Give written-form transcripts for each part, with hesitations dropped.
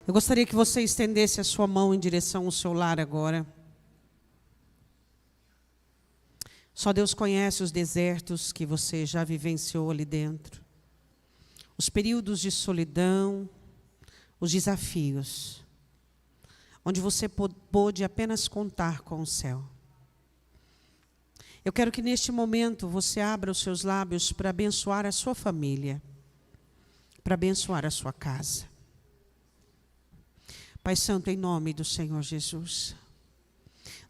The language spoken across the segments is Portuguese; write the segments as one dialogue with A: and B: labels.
A: Eu gostaria que você estendesse a sua mão em direção ao seu lar agora. Só Deus conhece os desertos que você já vivenciou ali dentro. Os períodos de solidão, os desafios, onde você pôde apenas contar com o céu. Eu quero que neste momento você abra os seus lábios para abençoar a sua família, para abençoar a sua casa. Pai Santo, em nome do Senhor Jesus,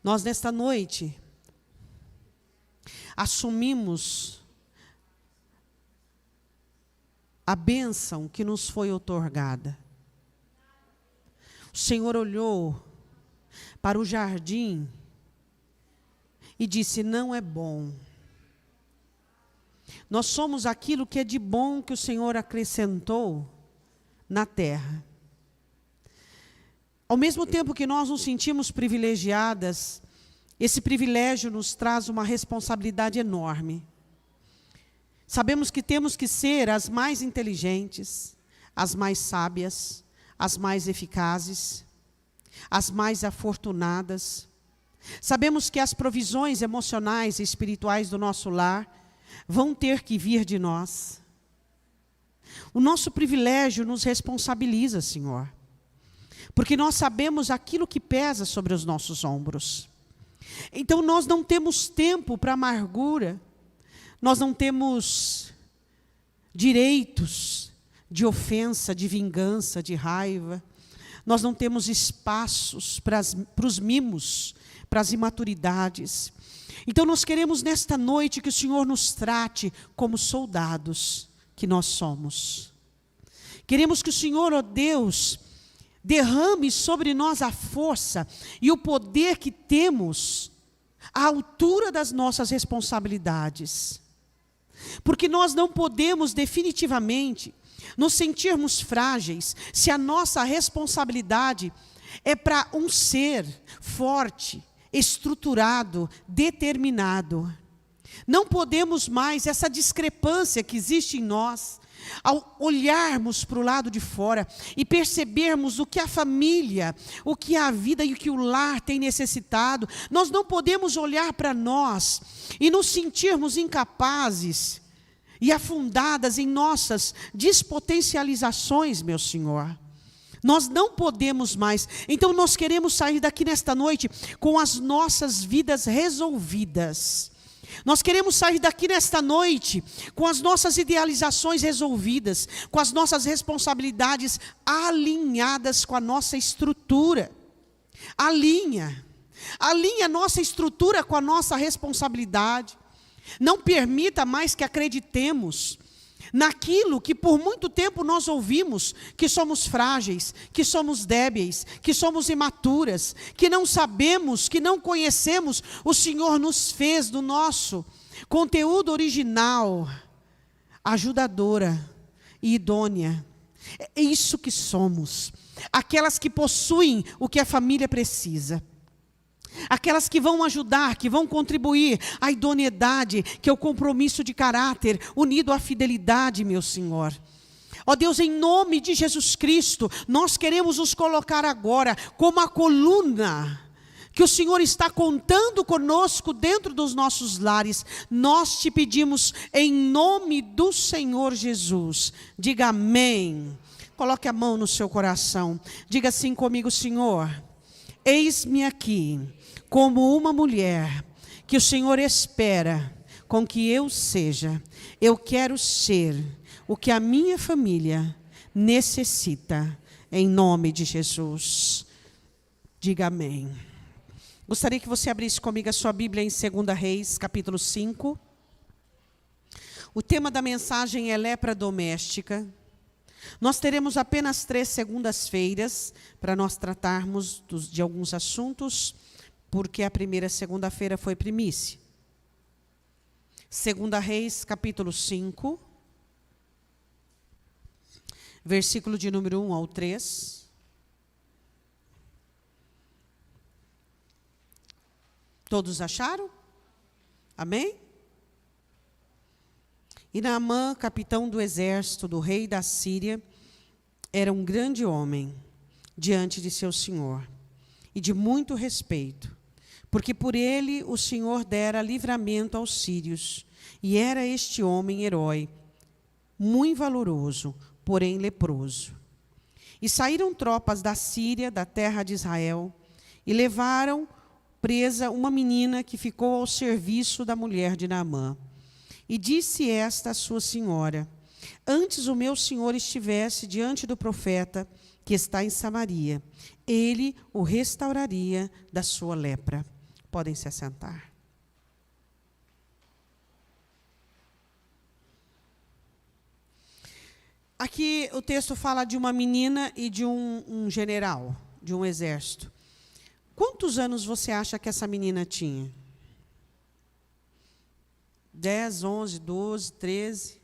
A: nós nesta noite assumimos a bênção que nos foi outorgada. O Senhor olhou para o jardim e disse: não é bom. Nós somos aquilo que é de bom que o Senhor acrescentou na terra. Ao mesmo tempo que nós nos sentimos privilegiadas, esse privilégio nos traz uma responsabilidade enorme. Sabemos que temos que ser as mais inteligentes, as mais sábias, as mais eficazes, as mais afortunadas. Sabemos que as provisões emocionais e espirituais do nosso lar vão ter que vir de nós. O nosso privilégio nos responsabiliza, Senhor, porque nós sabemos aquilo que pesa sobre os nossos ombros. Então nós não temos tempo para amargura, nós não temos direitos de ofensa, de vingança, de raiva, nós não temos espaços para os mimos, para as imaturidades. Então nós queremos nesta noite que o Senhor nos trate como soldados que nós somos. Queremos que o Senhor, ó Deus, derrame sobre nós a força e o poder que temos à altura das nossas responsabilidades. Porque nós não podemos definitivamente nos sentirmos frágeis se a nossa responsabilidade é para um ser forte, estruturado, determinado. Não podemos mais, essa discrepância que existe em nós, ao olharmos para o lado de fora e percebermos o que a família, o que a vida e o que o lar tem necessitado, nós não podemos olhar para nós e nos sentirmos incapazes e afundadas em nossas despotencializações, meu Senhor. Nós não podemos mais. Então nós queremos sair daqui nesta noite com as nossas vidas resolvidas. Nós queremos sair daqui nesta noite com as nossas idealizações resolvidas, com as nossas responsabilidades alinhadas com a nossa estrutura. Alinha a nossa estrutura com a nossa responsabilidade. Não permita mais que acreditemos naquilo que por muito tempo nós ouvimos, que somos frágeis, que somos débeis, que somos imaturas, que não sabemos, que não conhecemos. O Senhor nos fez do nosso conteúdo original, ajudadora e idônea. É isso que somos, aquelas que possuem o que a família precisa. Aquelas que vão ajudar, que vão contribuir, a idoneidade, que é o compromisso de caráter, unido à fidelidade, meu Senhor. Ó Deus, em nome de Jesus Cristo, nós queremos nos colocar agora como a coluna que o Senhor está contando conosco dentro dos nossos lares. Nós te pedimos em nome do Senhor Jesus. Diga amém. Coloque a mão no seu coração. Diga assim comigo: Senhor, eis-me aqui como uma mulher que o Senhor espera com que eu seja. Eu quero ser o que a minha família necessita, em nome de Jesus. Diga amém. Gostaria que você abrisse comigo a sua Bíblia em 2 Reis, capítulo 5. O tema da mensagem é lepra doméstica. Nós teremos apenas 3 segundas-feiras para nós tratarmos de alguns assuntos, porque a primeira segunda-feira foi primícia. 2 Reis, capítulo 5, versículo de número 1 ao 3. Todos acharam? Amém? E Naamã, capitão do exército do rei da Síria, era um grande homem, diante de seu senhor, e de muito respeito, porque por ele o Senhor dera livramento aos sírios, e era este homem herói, muito valoroso, porém leproso. E saíram tropas da Síria, da terra de Israel, e levaram presa uma menina que ficou ao serviço da mulher de Naamã. E disse esta à sua senhora: antes o meu senhor estivesse diante do profeta, que está em Samaria, ele o restauraria da sua lepra. Podem se assentar. Aqui o texto fala de uma menina e de um general, de um exército. Quantos anos você acha que essa menina tinha? 10, 11, 12, 13?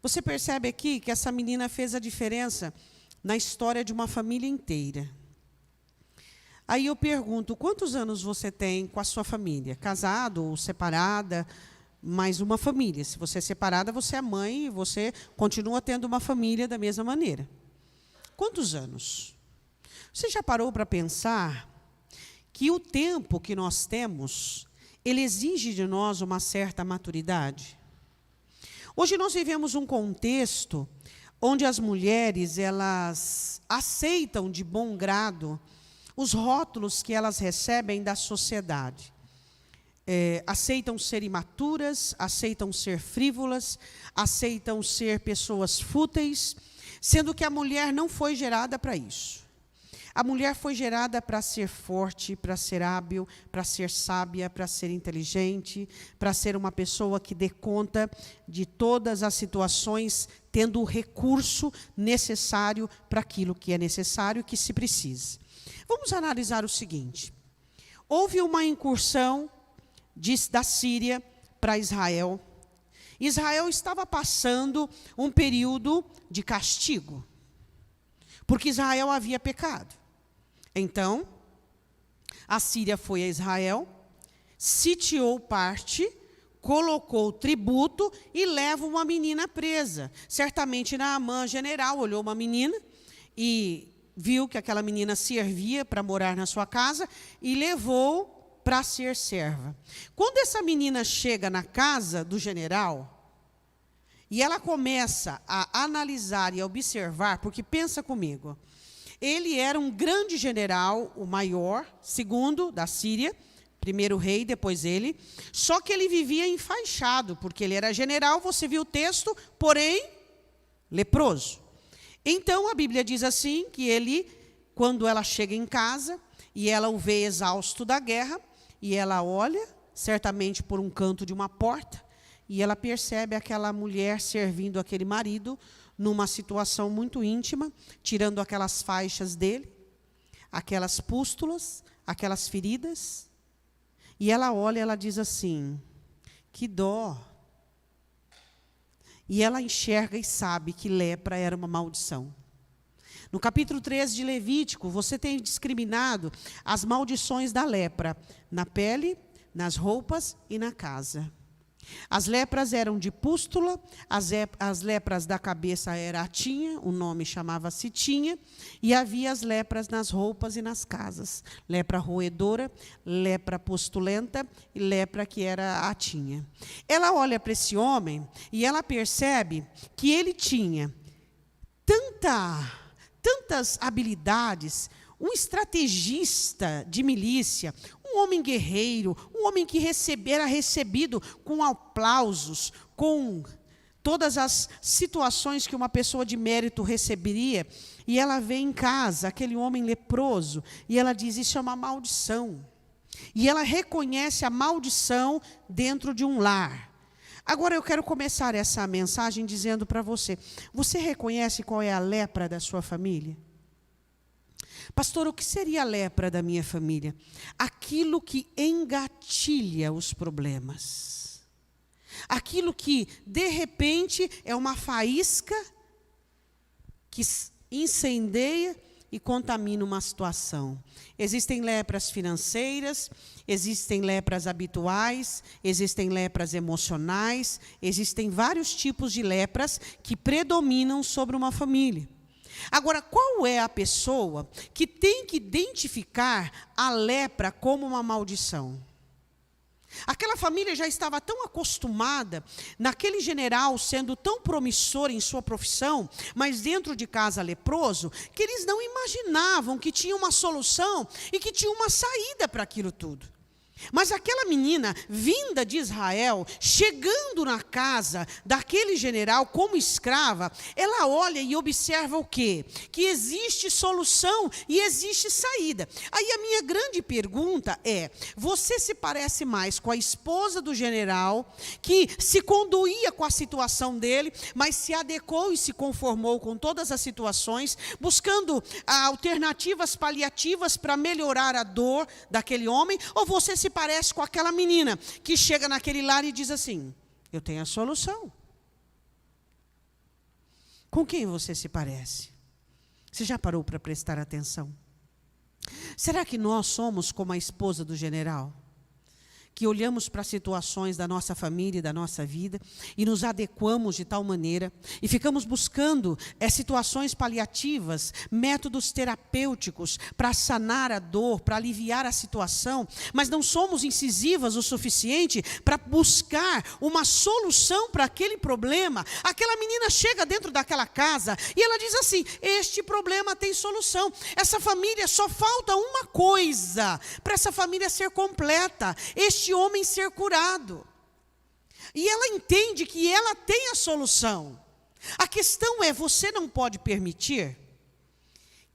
A: Você percebe aqui que essa menina fez a diferença na história de uma família inteira. Aí eu pergunto, quantos anos você tem com a sua família? Casado ou separada? Mais uma família. Se você é separada, você é mãe e você continua tendo uma família da mesma maneira. Quantos anos? Você já parou para pensar que o tempo que nós temos, ele exige de nós uma certa maturidade? Hoje nós vivemos um contexto onde as mulheres, elas aceitam de bom grado os rótulos que elas recebem da sociedade. Aceitam ser imaturas, aceitam ser frívolas, aceitam ser pessoas fúteis, sendo que a mulher não foi gerada para isso. A mulher foi gerada para ser forte, para ser hábil, para ser sábia, para ser inteligente, para ser uma pessoa que dê conta de todas as situações, tendo o recurso necessário para aquilo que é necessário, que se precisa. Vamos analisar o seguinte. Houve uma incursão da Síria para Israel. Israel estava passando um período de castigo, porque Israel havia pecado. Então, a Síria foi a Israel, sitiou parte, colocou tributo e leva uma menina presa. Certamente Naamã, general, olhou uma menina e viu que aquela menina servia para morar na sua casa e levou para ser serva. Quando essa menina chega na casa do general, e ela começa a analisar e a observar, porque pensa comigo, ele era um grande general, o maior, segundo da Síria, primeiro rei, depois ele, só que ele vivia enfaixado, porque ele era general, você viu o texto, porém, leproso. Então, a Bíblia diz assim, que ele, quando ela chega em casa, e ela o vê exausto da guerra, e ela olha, certamente por um canto de uma porta, e ela percebe aquela mulher servindo aquele marido, numa situação muito íntima, tirando aquelas faixas dele, aquelas pústulas, aquelas feridas, e ela olha e ela diz assim, que dó. E ela enxerga e sabe que lepra era uma maldição. No capítulo 13 de Levítico, você tem discriminado as maldições da lepra, na pele, nas roupas e na casa. As lepras eram de pústula, as lepras da cabeça era a tinha, o nome chamava-se tinha, e havia as lepras nas roupas e nas casas. Lepra roedora, lepra pustulenta e lepra que era a tinha. Ela olha para esse homem e ela percebe que ele tinha tantas habilidades, um estrategista de milícia, um homem guerreiro, um homem que era recebido com aplausos, com todas as situações que uma pessoa de mérito receberia, e ela vê em casa aquele homem leproso, e ela diz, isso é uma maldição. E ela reconhece a maldição dentro de um lar. Agora eu quero começar essa mensagem dizendo para você, você reconhece qual é a lepra da sua família? Pastor, o que seria a lepra da minha família? Aquilo que engatilha os problemas. Aquilo que, de repente, é uma faísca que incendeia e contamina uma situação. Existem lepras financeiras, existem lepras habituais, existem lepras emocionais, existem vários tipos de lepras que predominam sobre uma família. Agora, qual é a pessoa que tem que identificar a lepra como uma maldição? Aquela família já estava tão acostumada naquele general sendo tão promissor em sua profissão, mas dentro de casa leproso, que eles não imaginavam que tinha uma solução e que tinha uma saída para aquilo tudo. Mas aquela menina, vinda de Israel, chegando na casa daquele general como escrava, ela olha e observa o quê? Que existe solução e existe saída. Aí a minha grande pergunta é: você se parece mais com a esposa do general, que se conduía com a situação dele, mas se adequou e se conformou com todas as situações, buscando alternativas paliativas para melhorar a dor daquele homem? Ou você se parece com aquela menina que chega naquele lar e diz assim: eu tenho a solução? Com quem você se parece? Você já parou para prestar atenção? Será que nós somos como a esposa do general? Que olhamos para situações da nossa família e da nossa vida e nos adequamos de tal maneira e ficamos buscando situações paliativas, métodos terapêuticos para sanar a dor, para aliviar a situação, mas não somos incisivas o suficiente para buscar uma solução para aquele problema. Aquela menina chega dentro daquela casa e ela diz assim: este problema tem solução. Essa família, só falta uma coisa para essa família ser completa: este homem ser curado. E ela entende que ela tem a solução. A questão é: você não pode permitir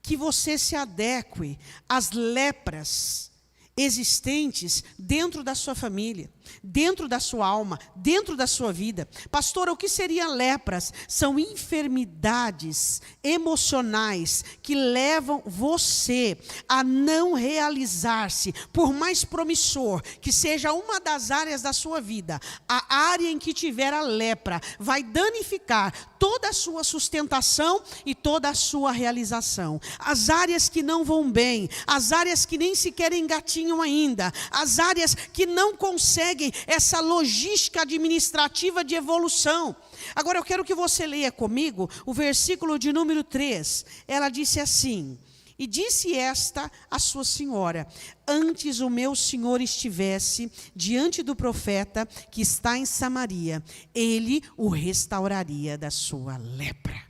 A: que você se adeque às lepras existentes dentro da sua família, dentro da sua alma, dentro da sua vida. Pastor, o que seriam lepras? São enfermidades emocionais que levam você a não realizar-se, por mais promissor que seja uma das áreas da sua vida. A área em que tiver a lepra vai danificar toda a sua sustentação e toda a sua realização. As áreas que não vão bem, as áreas que nem sequer engatinham ainda, as áreas que não conseguem essa logística administrativa de evolução. Agora eu quero que você leia comigo o versículo de número 3. Ela disse assim: e disse esta a sua senhora: antes o meu senhor estivesse diante do profeta que está em Samaria, ele o restauraria da sua lepra.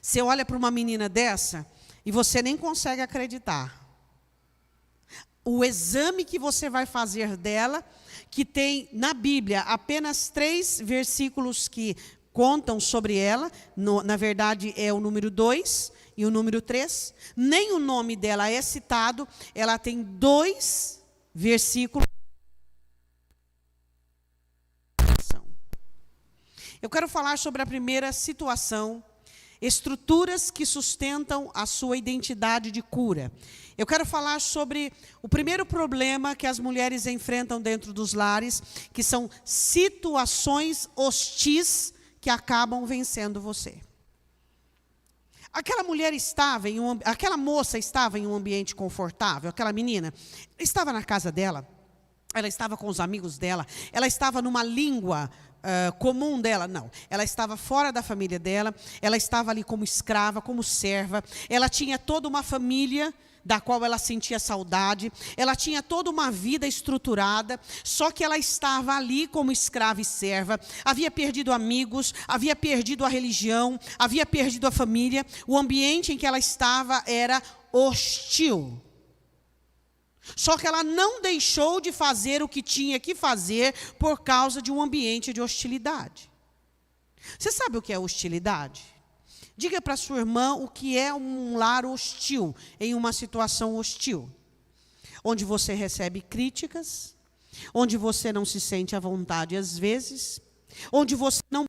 A: Você olha para uma menina dessa e você nem consegue acreditar. O exame que você vai fazer dela, que tem na Bíblia apenas 3 versículos que contam sobre ela, na verdade é o número 2 e o número 3, nem o nome dela é citado, ela tem 2 versículos. Eu quero falar sobre a primeira situação: estruturas que sustentam a sua identidade de cura. Eu quero falar sobre o primeiro problema que as mulheres enfrentam dentro dos lares, que são situações hostis que acabam vencendo você. Aquela moça estava em um ambiente confortável, aquela menina estava na casa dela, ela estava com os amigos dela, ela estava numa língua comum dela. Não, ela estava fora da família dela, ela estava ali como escrava, como serva, ela tinha toda uma família da qual ela sentia saudade, ela tinha toda uma vida estruturada, só que ela estava ali como escrava e serva, havia perdido amigos, havia perdido a religião, havia perdido a família, o ambiente em que ela estava era hostil. Só que ela não deixou de fazer o que tinha que fazer por causa de um ambiente de hostilidade. Você sabe o que é hostilidade? Diga para sua irmã o que é um lar hostil, em uma situação hostil. Onde você recebe críticas, onde você não se sente à vontade às vezes, onde você não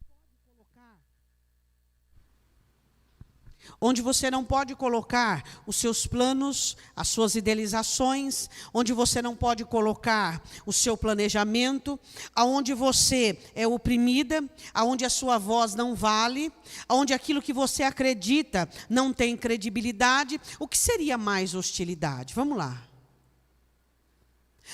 A: pode colocar os seus planos, as suas idealizações, onde você não pode colocar o seu planejamento, aonde você é oprimida, aonde a sua voz não vale, aonde aquilo que você acredita não tem credibilidade. O que seria mais hostilidade? Vamos lá.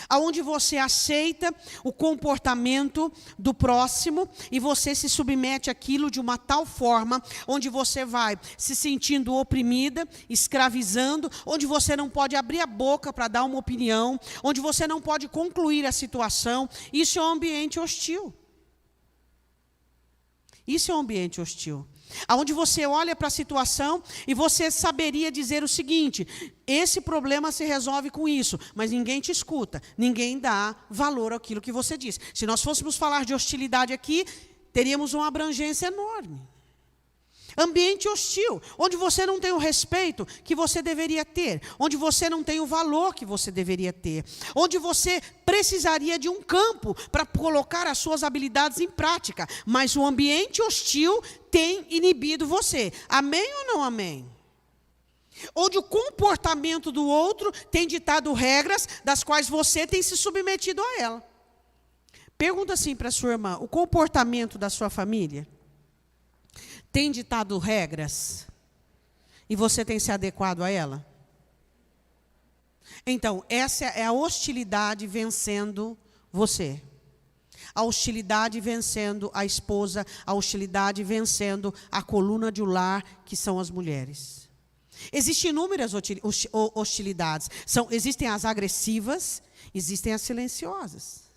A: Aonde você aceita o comportamento do próximo e você se submete àquilo de uma tal forma, onde você vai se sentindo oprimida, escravizando, onde você não pode abrir a boca para dar uma opinião, onde você não pode concluir a situação. Isso é um ambiente hostil. Isso é um ambiente hostil. Onde você olha para a situação e você saberia dizer o seguinte: esse problema se resolve com isso, mas ninguém te escuta, ninguém dá valor àquilo que você diz. Se nós fôssemos falar de hostilidade aqui, teríamos uma abrangência enorme. Ambiente hostil, onde você não tem o respeito que você deveria ter, onde você não tem o valor que você deveria ter, onde você precisaria de um campo para colocar as suas habilidades em prática, mas o ambiente hostil tem inibido você. Amém ou não amém? Onde o comportamento do outro tem ditado regras das quais você tem se submetido a ela. Pergunta assim para a sua irmã: o comportamento da sua família tem ditado regras e você tem se adequado a ela? Então, essa é a hostilidade vencendo você. A hostilidade vencendo a esposa, a hostilidade vencendo a coluna de um lar, que são as mulheres. Existem inúmeras hostilidades. Existem as agressivas, existem as silenciosas.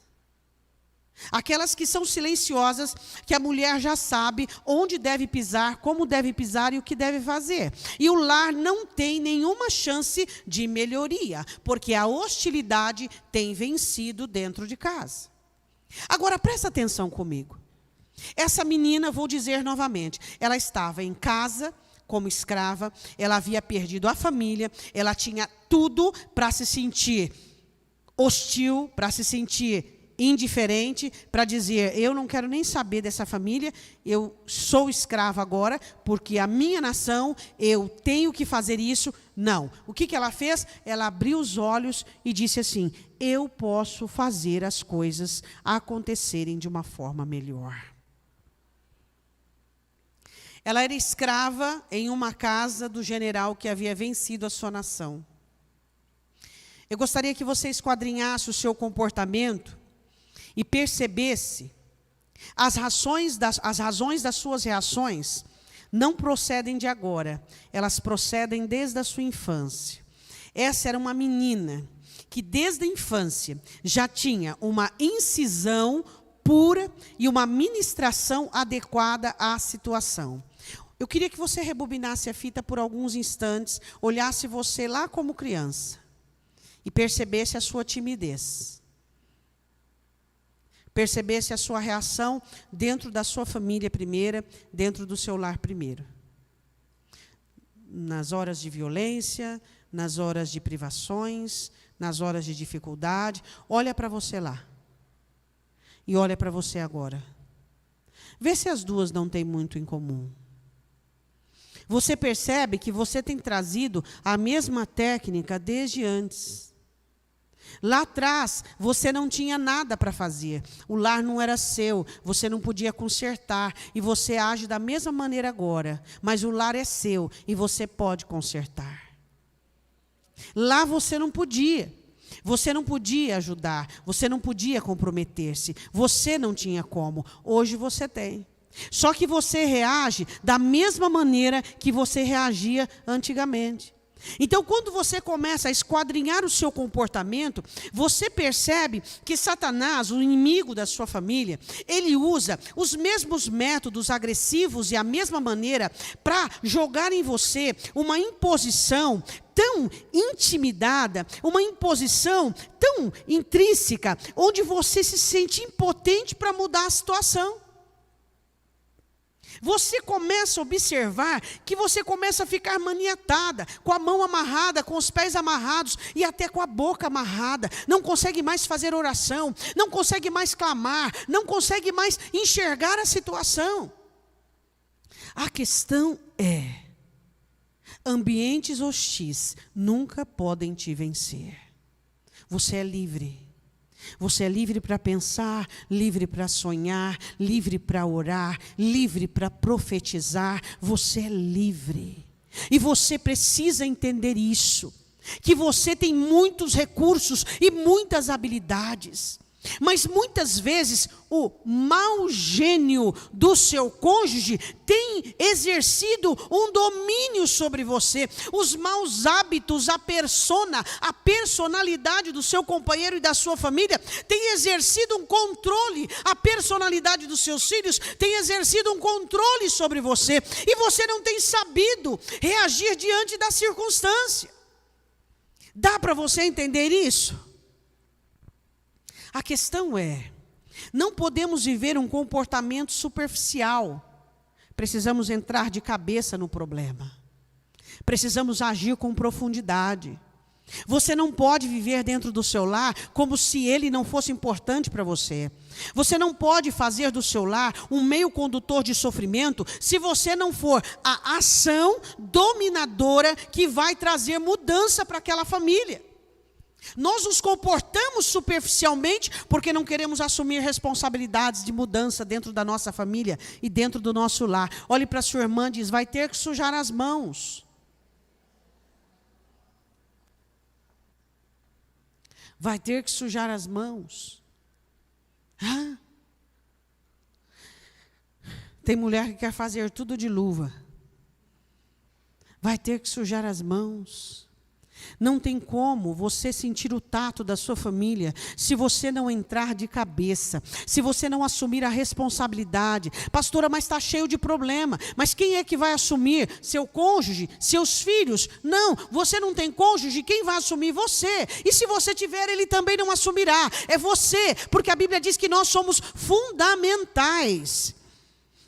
A: Aquelas que são silenciosas, que a mulher já sabe onde deve pisar, como deve pisar e o que deve fazer. E o lar não tem nenhuma chance de melhoria, porque a hostilidade tem vencido dentro de casa. Agora, presta atenção comigo. Essa menina, vou dizer novamente, ela estava em casa como escrava, ela havia perdido a família, ela tinha tudo para se sentir hostil, para se sentir indiferente, para dizer: eu não quero nem saber dessa família, eu sou escrava agora, porque a minha nação, eu tenho que fazer isso. Não. O que ela fez? Ela abriu os olhos e disse assim: eu posso fazer as coisas acontecerem de uma forma melhor. Ela era escrava em uma casa do general que havia vencido a sua nação. Eu gostaria que você esquadrinhasse o seu comportamento e percebesse as razões das suas reações não procedem de agora, elas procedem desde a sua infância. Essa era uma menina que desde a infância já tinha uma incisão pura e uma ministração adequada à situação. Eu queria que você rebobinasse a fita por alguns instantes, olhasse você lá como criança e percebesse a sua timidez. Percebesse a sua reação dentro da sua família primeira, dentro do seu lar primeiro. Nas horas de violência, nas horas de privações, nas horas de dificuldade. Olha para você lá. E olha para você agora. Vê se as duas não têm muito em comum. Você percebe que você tem trazido a mesma técnica desde antes. Lá atrás, você não tinha nada para fazer. O lar não era seu, você não podia consertar. E você age da mesma maneira agora. Mas o lar é seu e você pode consertar. Lá você não podia. Você não podia ajudar. Você não podia comprometer-se. Você não tinha como. Hoje você tem. Só que você reage da mesma maneira que você reagia antigamente. Então, quando você começa a esquadrinhar o seu comportamento, você percebe que Satanás, o inimigo da sua família, ele usa os mesmos métodos agressivos e a mesma maneira para jogar em você uma imposição tão intimidada, uma imposição tão intrínseca, onde você se sente impotente para mudar a situação. Você começa a observar que você começa a ficar maniatada, com a mão amarrada, com os pés amarrados e até com a boca amarrada. Não consegue mais fazer oração, não consegue mais clamar, não consegue mais enxergar a situação. A questão é: ambientes hostis nunca podem te vencer. Você é livre. Você é livre para pensar, livre para sonhar, livre para orar, livre para profetizar. Você é livre. E você precisa entender isso. que você tem muitos recursos e muitas habilidades. Mas muitas vezes o mau gênio do seu cônjuge tem exercido um domínio sobre você. Os maus hábitos, a personalidade do seu companheiro e da sua família tem exercido um controle. A personalidade dos seus filhos tem exercido um controle sobre você. E você não tem sabido reagir diante da circunstância. Dá para você entender isso? A questão é, não podemos viver um comportamento superficial. Precisamos entrar de cabeça no problema. Precisamos agir com profundidade. Você não pode viver dentro do seu lar como se ele não fosse importante para você. Você não pode fazer do seu lar um meio condutor de sofrimento se você não for a ação dominadora que vai trazer mudança para aquela família. Nós nos comportamos superficialmente porque não queremos assumir responsabilidades de mudança dentro da nossa família e dentro do nosso lar. Olhe para a sua irmã e diz, vai ter que sujar as mãos. Vai ter que sujar as mãos. Tem mulher que quer fazer tudo de luva. Vai ter que sujar as mãos. Não tem como você sentir o tato da sua família se você não entrar de cabeça, se você não assumir a responsabilidade. Pastora, mas está cheio de problema. Mas quem é que vai assumir? Seu cônjuge? Seus filhos? Não, você não tem cônjuge, quem vai assumir? Você. E se você tiver, ele também não assumirá. É você, porque a Bíblia diz que nós somos fundamentais.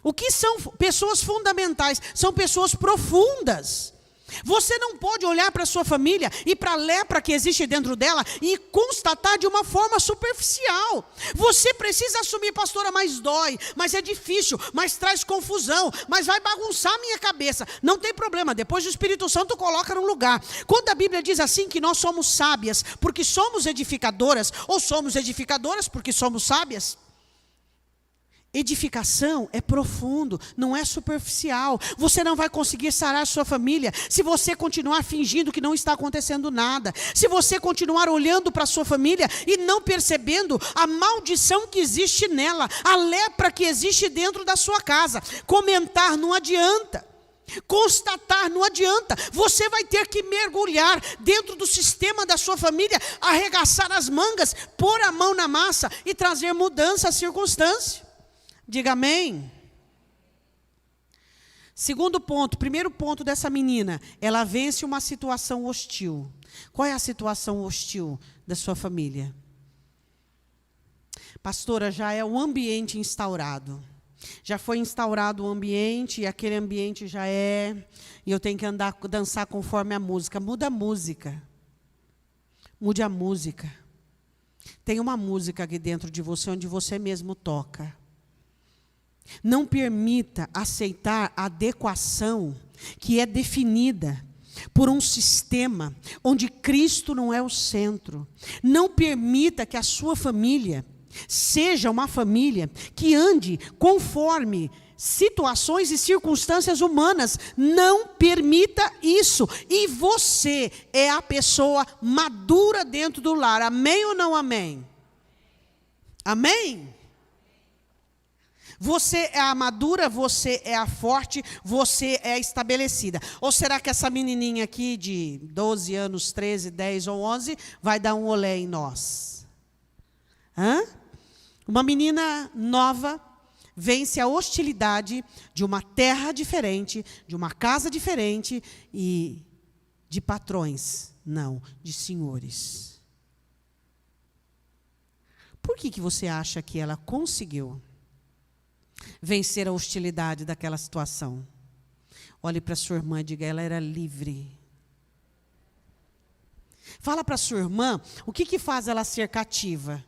A: O que são pessoas fundamentais? São pessoas profundas. Você não pode olhar para a sua família e para a lepra que existe dentro dela e constatar de uma forma superficial. Você precisa assumir, pastora, mas dói, mas é difícil, mas traz confusão, mas vai bagunçar a minha cabeça. Não tem problema, depois o Espírito Santo coloca no lugar. Quando a Bíblia diz assim que nós somos sábias porque somos edificadoras, ou somos edificadoras porque somos sábias, edificação é profundo, não é superficial. Você não vai conseguir sarar a sua família se você continuar fingindo que não está acontecendo nada. Se você continuar olhando para a sua família e não percebendo a maldição que existe nela, a lepra que existe dentro da sua casa. Comentar não adianta. Constatar não adianta. Você vai ter que mergulhar dentro do sistema da sua família, arregaçar as mangas, pôr a mão na massa e trazer mudança à circunstância. Diga amém. Segundo ponto, primeiro ponto dessa menina, ela vence uma situação hostil. Qual é a situação hostil da sua família? Pastora, já é o ambiente instaurado. Já foi instaurado o ambiente e aquele ambiente já é, e eu tenho que dançar conforme a música. Muda a música. Mude a música. Tem uma música aqui dentro de você onde você mesmo toca. Não permita aceitar a adequação que é definida por um sistema onde Cristo não é o centro. Não permita que a sua família seja uma família que ande conforme situações e circunstâncias humanas. Não permita isso. E você é a pessoa madura dentro do lar. Amém ou não amém? Amém? Você é a madura, você é a forte, você é a estabelecida. Ou será que essa menininha aqui de 12 anos, 13, 10 ou 11 vai dar um olé em nós? Uma menina nova vence a hostilidade de uma terra diferente, de uma casa diferente e de patrões, não, de senhores. Por que você acha que ela conseguiu vencer a hostilidade daquela situação? Olhe para sua irmã e diga, ela era livre. Fala para sua irmã, o que faz ela ser cativa?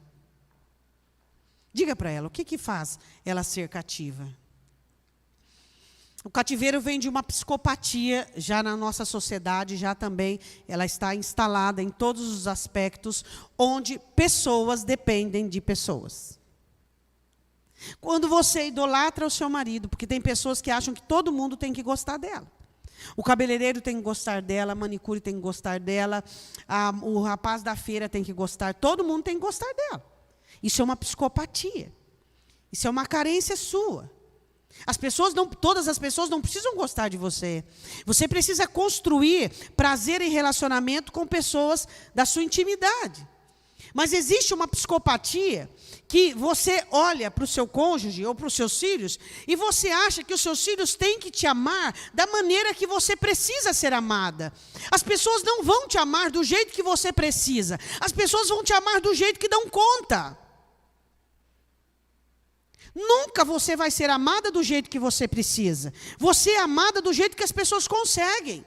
A: Diga para ela, o que faz ela ser cativa? O cativeiro vem de uma psicopatia, já na nossa sociedade, já também ela está instalada em todos os aspectos, onde pessoas dependem de pessoas. Quando você idolatra o seu marido, porque tem pessoas que acham que todo mundo tem que gostar dela. O cabeleireiro tem que gostar dela, a manicure tem que gostar dela, o rapaz da feira tem que gostar, todo mundo tem que gostar dela. Isso é uma psicopatia. Isso é uma carência sua. Todas as pessoas não precisam gostar de você. Você precisa construir prazer em relacionamento com pessoas da sua intimidade. Mas existe uma psicopatia que você olha para o seu cônjuge ou para os seus filhos e você acha que os seus filhos têm que te amar da maneira que você precisa ser amada. As pessoas não vão te amar do jeito que você precisa. As pessoas vão te amar do jeito que dão conta. Nunca você vai ser amada do jeito que você precisa. Você é amada do jeito que as pessoas conseguem.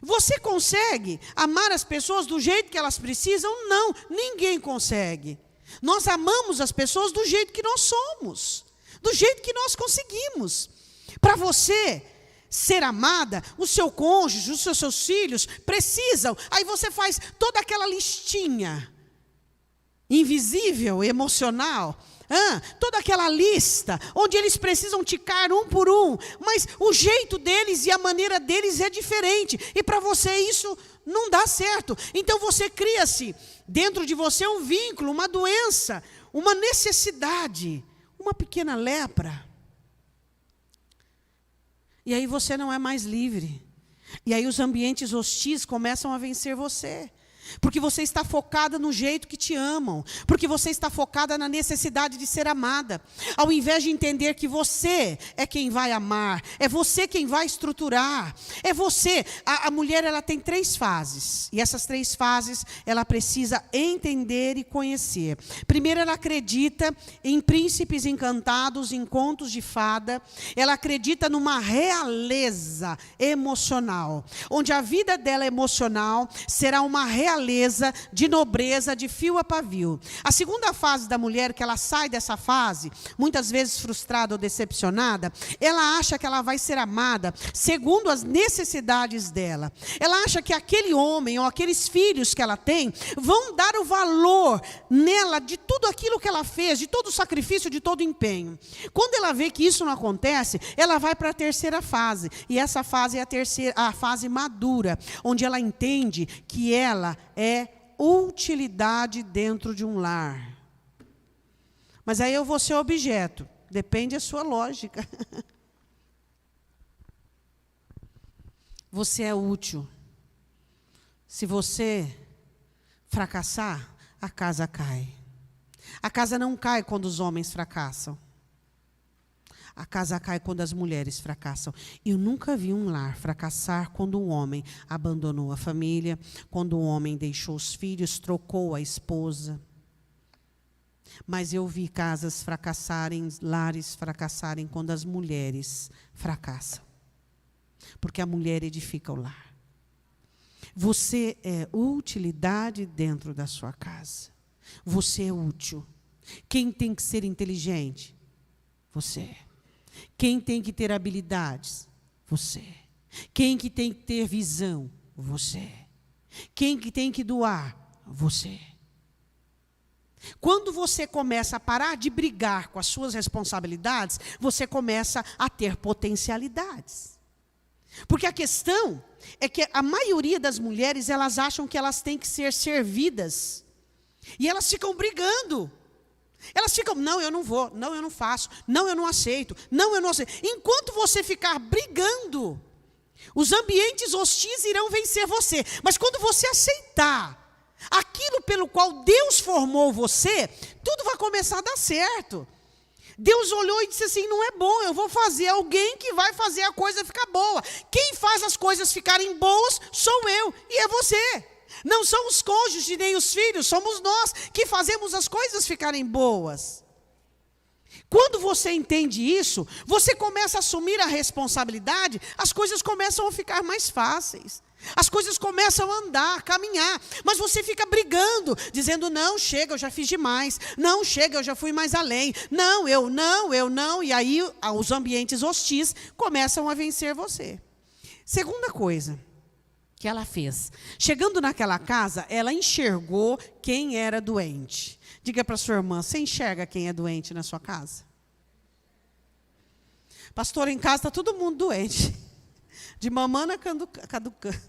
A: Você consegue amar as pessoas do jeito que elas precisam? Não, ninguém consegue. Nós amamos as pessoas do jeito que nós somos, do jeito que nós conseguimos. Para você ser amada, o seu cônjuge, os seus filhos precisam. Aí você faz toda aquela listinha invisível, emocional. Toda aquela lista, onde eles precisam ticar um por um, mas o jeito deles e a maneira deles é diferente, e para você isso não dá certo. Então você cria-se dentro de você um vínculo, uma doença, uma necessidade, uma pequena lepra. E aí você não é mais livre. E aí os ambientes hostis começam a vencer você. Porque você está focada no jeito que te amam. Porque você está focada na necessidade de ser amada. Ao invés de entender que você é quem vai amar. É você quem vai estruturar. É você. A mulher, ela tem 3 fases. E essas 3 fases, ela precisa entender e conhecer. Primeiro, ela acredita em príncipes encantados, em contos de fada. Ela acredita numa realeza emocional. Onde a vida dela emocional será uma realeza de nobreza, de fio a pavio. A segunda fase da mulher, que ela sai dessa fase, muitas vezes frustrada ou decepcionada, ela acha que ela vai ser amada segundo as necessidades dela. Ela acha que aquele homem ou aqueles filhos que ela tem vão dar o valor nela de tudo aquilo que ela fez, de todo o sacrifício, de todo o empenho. Quando ela vê que isso não acontece, ela vai para a terceira fase. E essa fase é a fase madura, onde ela entende que ela é utilidade dentro de um lar. Mas aí eu vou ser objeto. Depende da sua lógica. Você é útil. Se você fracassar, a casa cai. A casa não cai quando os homens fracassam. A casa cai quando as mulheres fracassam. Eu nunca vi um lar fracassar quando um homem abandonou a família, quando um homem deixou os filhos, trocou a esposa. Mas eu vi casas fracassarem, lares fracassarem quando as mulheres fracassam. Porque a mulher edifica o lar. Você é utilidade dentro da sua casa. Você é útil. Quem tem que ser inteligente? Você é. Quem tem que ter habilidades? Você. Quem que tem que ter visão? Você. Quem que tem que doar? Você. Quando você começa a parar de brigar com as suas responsabilidades, você começa a ter potencialidades. Porque a questão é que a maioria das mulheres, elas acham que elas têm que ser servidas. E elas ficam brigando. Elas ficam, não, eu não vou, não, eu não faço, não, eu não aceito, não, eu não aceito. Enquanto você ficar brigando, os ambientes hostis irão vencer você. Mas quando você aceitar aquilo pelo qual Deus formou você, tudo vai começar a dar certo. Deus olhou e disse assim, não é bom, eu vou fazer alguém que vai fazer a coisa ficar boa. Quem faz as coisas ficarem boas sou eu e é você. Não são os cônjuges nem os filhos, somos nós que fazemos as coisas ficarem boas. Quando você entende isso, você começa a assumir a responsabilidade, as coisas começam a ficar mais fáceis. As coisas começam a andar, a caminhar, mas você fica brigando, dizendo, não, chega, eu já fiz demais, não, chega, eu já fui mais além, não, eu não, e aí os ambientes hostis começam a vencer você. Segunda coisa que ela fez, chegando naquela casa, ela enxergou quem era doente. Diga para sua irmã, você enxerga quem é doente na sua casa? Pastor, em casa está todo mundo doente. de mamana caducando.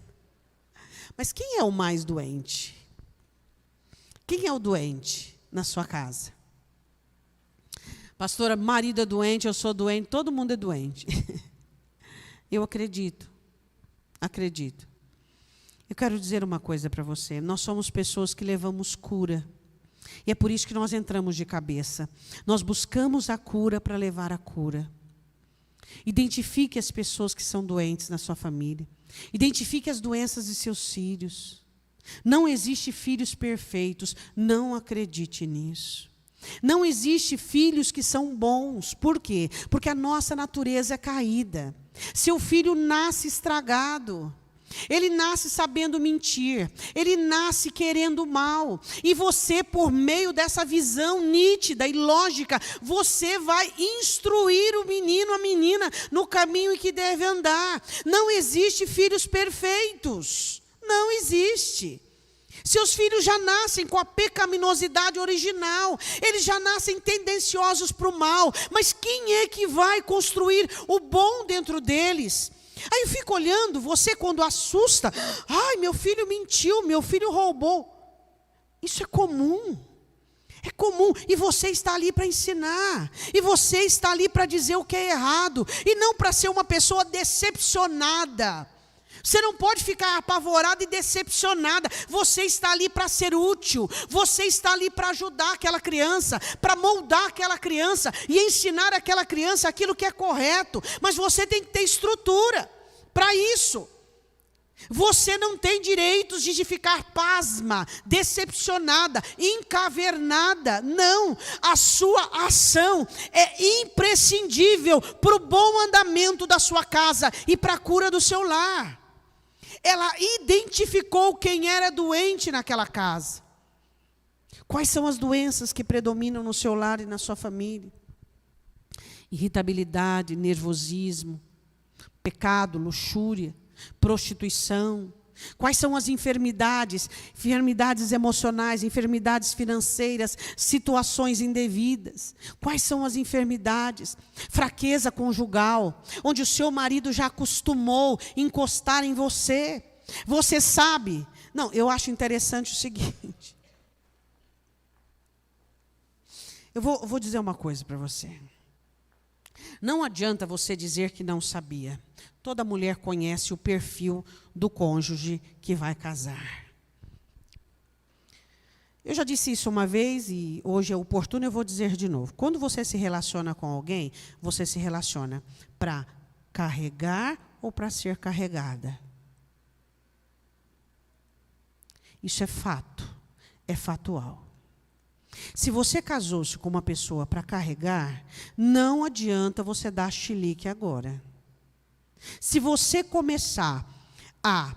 A: Mas quem é o mais doente? Quem é o doente na sua casa? Pastora, marido é doente, eu sou doente, todo mundo é doente. Eu acredito. Eu quero dizer uma coisa para você. Nós somos pessoas que levamos cura. E é por isso que nós entramos de cabeça. Nós buscamos a cura para levar a cura. Identifique as pessoas que são doentes na sua família. Identifique as doenças de seus filhos. Não existe filhos perfeitos. Não acredite nisso. Não existe filhos que são bons. Por quê? Porque a nossa natureza é caída. Seu filho nasce estragado. Ele nasce sabendo mentir, ele nasce querendo o mal, e você, por meio dessa visão nítida e lógica, você vai instruir o menino, a menina, no caminho em que deve andar. Não existe filhos perfeitos, não existe. Seus filhos já nascem com a pecaminosidade original, eles já nascem tendenciosos para o mal, mas quem é que vai construir o bom dentro deles? Aí eu fico olhando, você quando assusta, ai, meu filho mentiu, meu filho roubou. Isso é comum, e você está ali para ensinar, e você está ali para dizer o que é errado, e não para ser uma pessoa decepcionada. Você não pode ficar apavorada e decepcionada. Você está ali para ser útil. Você está ali para ajudar aquela criança, para moldar aquela criança e ensinar aquela criança aquilo que é correto. Mas você tem que ter estrutura para isso. Você não tem direitos de ficar pasma, decepcionada, encavernada. Não, a sua ação é imprescindível para o bom andamento da sua casa e para a cura do seu lar. Ela identificou quem era doente naquela casa. Quais são as doenças que predominam no seu lar e na sua família? Irritabilidade, nervosismo, pecado, luxúria, prostituição. Quais são as enfermidades? Enfermidades emocionais, enfermidades financeiras, situações indevidas. Quais são as enfermidades? Fraqueza conjugal, onde o seu marido já acostumou encostar em você. Você sabe? Não, eu acho interessante o seguinte. Eu vou dizer uma coisa para você. Não adianta você dizer que não sabia. Toda mulher conhece o perfil do cônjuge que vai casar. Eu já disse isso uma vez e hoje é oportuno, eu vou dizer de novo. Quando você se relaciona com alguém, você se relaciona para carregar ou para ser carregada. Isso é fato, é fatual. Se você casou-se com uma pessoa para carregar, não adianta você dar chilique agora. Se você começar a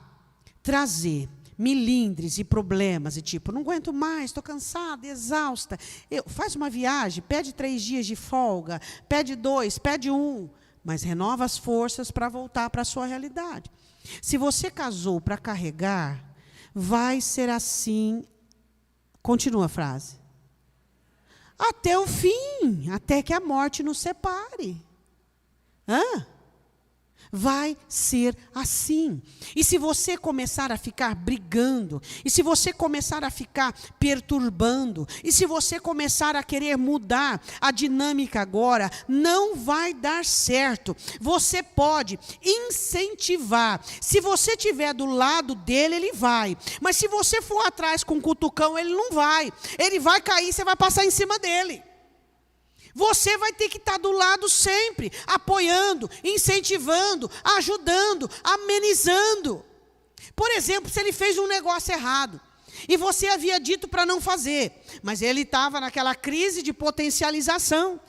A: trazer milindres e problemas, e tipo, não aguento mais, estou cansada, exausta, faz uma viagem, pede 3 dias de folga, pede 2, pede 1, mas renova as forças para voltar para a sua realidade. Se você casou para carregar, vai ser assim, continua a frase, até o fim, até que a morte nos separe. Vai ser assim. E se você começar a ficar brigando, e se você começar a ficar perturbando, e se você começar a querer mudar a dinâmica agora, não vai dar certo. Você pode incentivar. Se você estiver do lado dele, ele vai. Mas se você for atrás com um cutucão, ele não vai. Ele vai cair, você vai passar em cima dele. Você vai ter que estar do lado sempre, apoiando, incentivando, ajudando, amenizando. Por exemplo, se ele fez um negócio errado, e você havia dito para não fazer, mas ele estava naquela crise de potencialização,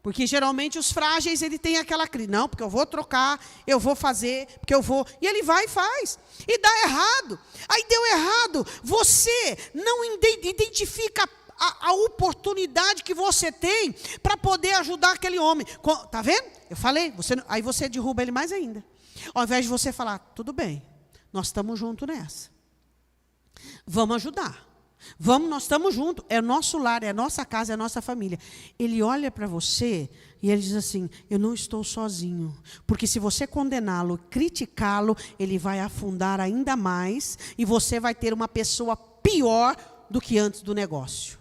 A: porque geralmente os frágeis, ele tem aquela crise, não, porque eu vou trocar, eu vou fazer, porque eu vou, e ele vai e faz, e dá errado. Aí deu errado, você não identifica a oportunidade que você tem para poder ajudar aquele homem. Está vendo? Eu falei, aí você derruba ele mais ainda. Ao invés de você falar, tudo bem, nós estamos juntos nessa. Vamos ajudar. Vamos, nós estamos juntos. É nosso lar, é nossa casa, é nossa família. Ele olha para você E ele diz assim: eu não estou sozinho, porque se você condená-lo, criticá-lo, ele vai afundar ainda mais, e você vai ter uma pessoa pior do que antes do negócio.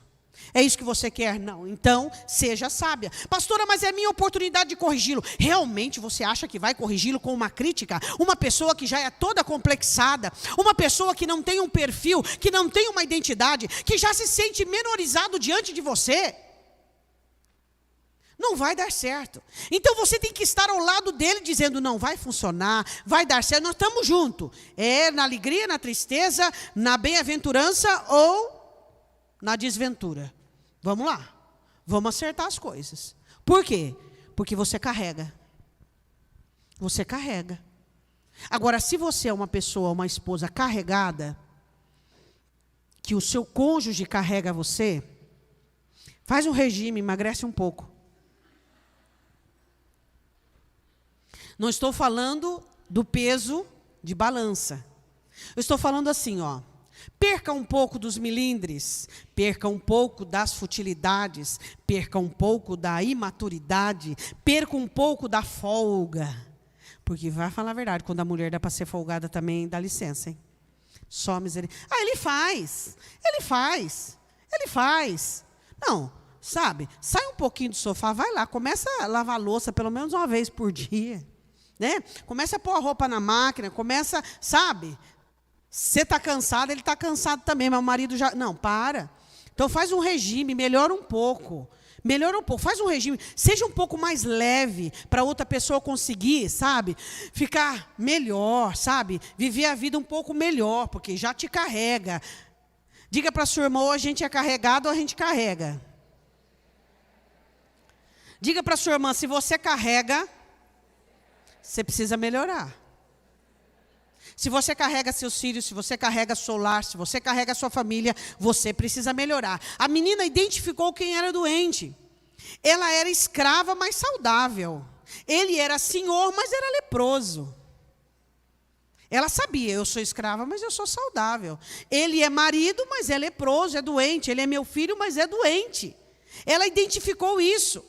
A: É isso que você quer? Não. Então, seja sábia. Pastora, mas é a minha oportunidade de corrigi-lo. Realmente você acha que vai corrigi-lo com uma crítica? Uma pessoa que já é toda complexada, uma pessoa que não tem um perfil, que não tem uma identidade, que já se sente menorizado diante de você? Não vai dar certo. Então você tem que estar ao lado dele dizendo: não, vai funcionar, vai dar certo, nós estamos juntos. É na alegria, na tristeza, na bem-aventurança ou na desventura. Vamos lá, vamos acertar as coisas. Por quê? Porque você carrega. Você carrega. Agora, se você é uma pessoa, uma esposa carregada, que o seu cônjuge carrega você, faz um regime, emagrece um pouco. Não estou falando do peso de balança. Eu estou falando assim, ó. Perca um pouco dos milindres, perca um pouco das futilidades, perca um pouco da imaturidade, perca um pouco da folga. Porque vai falar a verdade, quando a mulher dá para ser folgada também, dá licença, hein? Só misericórdia. Ah, ele faz. Não, sabe, sai um pouquinho do sofá, vai lá, começa a lavar a louça pelo menos uma vez por dia. Né? Começa a pôr a roupa na máquina, começa, sabe? Você está cansado, ele está cansado também, mas o marido já... Não, para. Então faz um regime, melhora um pouco, faz um regime, seja um pouco mais leve, para outra pessoa conseguir, sabe? Ficar melhor, sabe? Viver a vida um pouco melhor, porque já te carrega. Diga para a sua irmã: ou a gente é carregado ou a gente carrega. Diga para a sua irmã: se você carrega, você precisa melhorar. Se você carrega seus filhos, se você carrega seu lar, se você carrega a sua família, você precisa melhorar. A menina identificou quem era doente. Ela era escrava, mas saudável. Ele era senhor, mas era leproso. Ela sabia: eu sou escrava, mas eu sou saudável. Ele é marido, mas é leproso, é doente. Ele é meu filho, mas é doente. Ela identificou isso.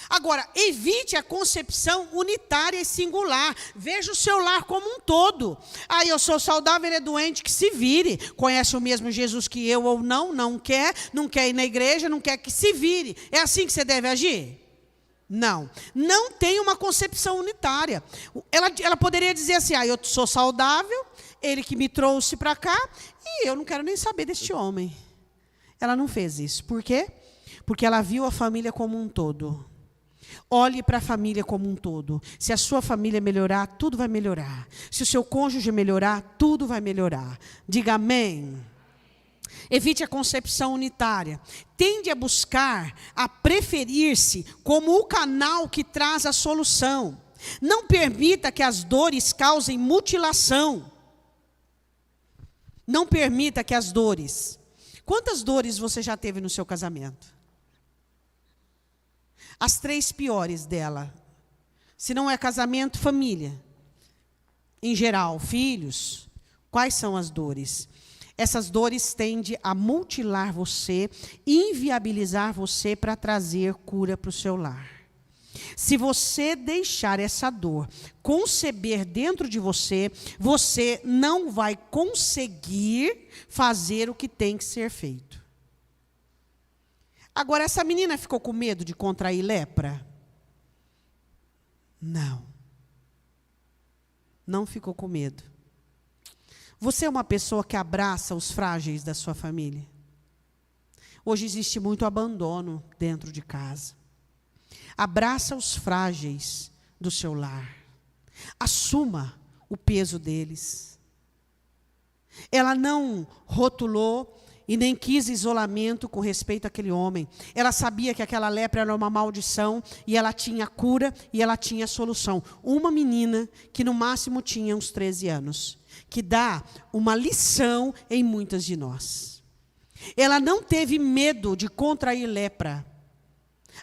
A: Agora, evite a concepção unitária e singular. Veja o seu lar como um todo. Ah, eu sou saudável, ele é doente, que se vire. Conhece o mesmo Jesus que eu ou não? Não quer ir na igreja, não quer, que se vire. É assim que você deve agir? Não. Não tem uma concepção unitária. Ela poderia dizer assim: ah, eu sou saudável, ele que me trouxe para cá, e eu não quero nem saber deste homem. Ela não fez isso. Por quê? Porque ela viu a família como um todo. Olhe para a família como um todo. Se a sua família melhorar, tudo vai melhorar. Se o seu cônjuge melhorar, tudo vai melhorar. Diga amém. Evite a concepção unitária. Tende a buscar, a preferir-se como o canal que traz a solução. Não permita que as dores causem mutilação. Não permita que as dores... Quantas dores você já teve no seu casamento? As 3 piores dela. Se não é casamento, família. Em geral, filhos. Quais são as dores? Essas dores tendem a mutilar você, inviabilizar você para trazer cura para o seu lar. Se você deixar essa dor conceber dentro de você, você não vai conseguir fazer o que tem que ser feito. Agora, essa menina ficou com medo de contrair lepra? Não. Não ficou com medo. Você é uma pessoa que abraça os frágeis da sua família? Hoje existe muito abandono dentro de casa. Abraça os frágeis do seu lar. Assuma o peso deles. Ela não rotulou e nem quis isolamento com respeito àquele homem. Ela sabia que aquela lepra era uma maldição, e ela tinha cura e ela tinha solução. Uma menina que no máximo tinha uns 13 anos, que dá uma lição em muitas de nós. Ela não teve medo de contrair lepra.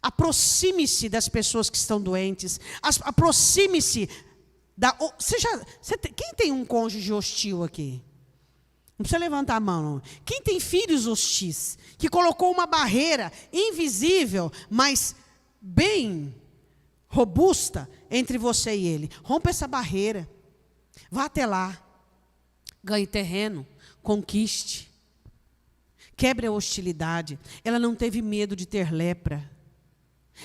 A: Aproxime-se das pessoas que estão doentes. Aproxime-se da... Quem tem um cônjuge hostil aqui? Não precisa levantar a mão, não. Quem tem filhos hostis, que colocou uma barreira invisível, mas bem robusta entre você e ele. Rompa essa barreira. Vá até lá. Ganhe terreno. Conquiste. Quebre a hostilidade. Ela não teve medo de ter lepra.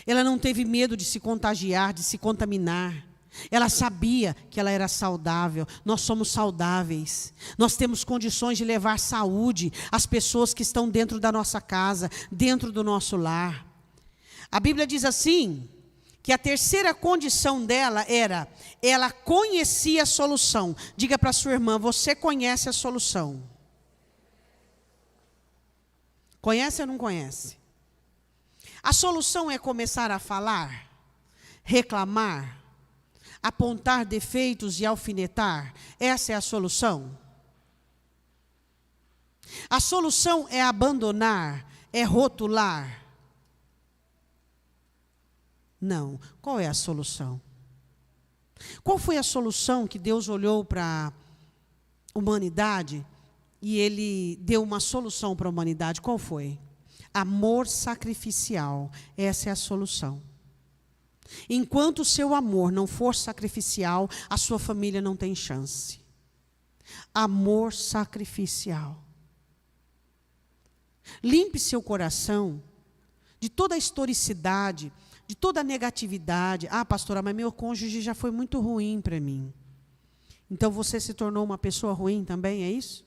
A: Ela não teve medo de se contagiar, de se contaminar. Ela sabia que ela era saudável. Nós somos saudáveis. Nós temos condições de levar saúde às pessoas que estão dentro da nossa casa, dentro do nosso lar. A Bíblia diz assim, que a terceira condição dela era, ela conhecia a solução. Diga para a sua irmã, você conhece a solução. Conhece ou não conhece? A solução é começar a falar, reclamar, apontar defeitos e alfinetar. Essa é a solução. A solução é abandonar, é rotular. Não. Qual é a solução? Qual foi a solução que Deus olhou para a humanidade e Ele deu uma solução para a humanidade? Qual foi? Amor sacrificial. Essa é a solução. Enquanto o seu amor não for sacrificial, a sua família não tem chance. Amor sacrificial. Limpe seu coração de toda a historicidade, de toda a negatividade. Ah, pastora, mas meu cônjuge já foi muito ruim para mim. Então você se tornou uma pessoa ruim também, é isso?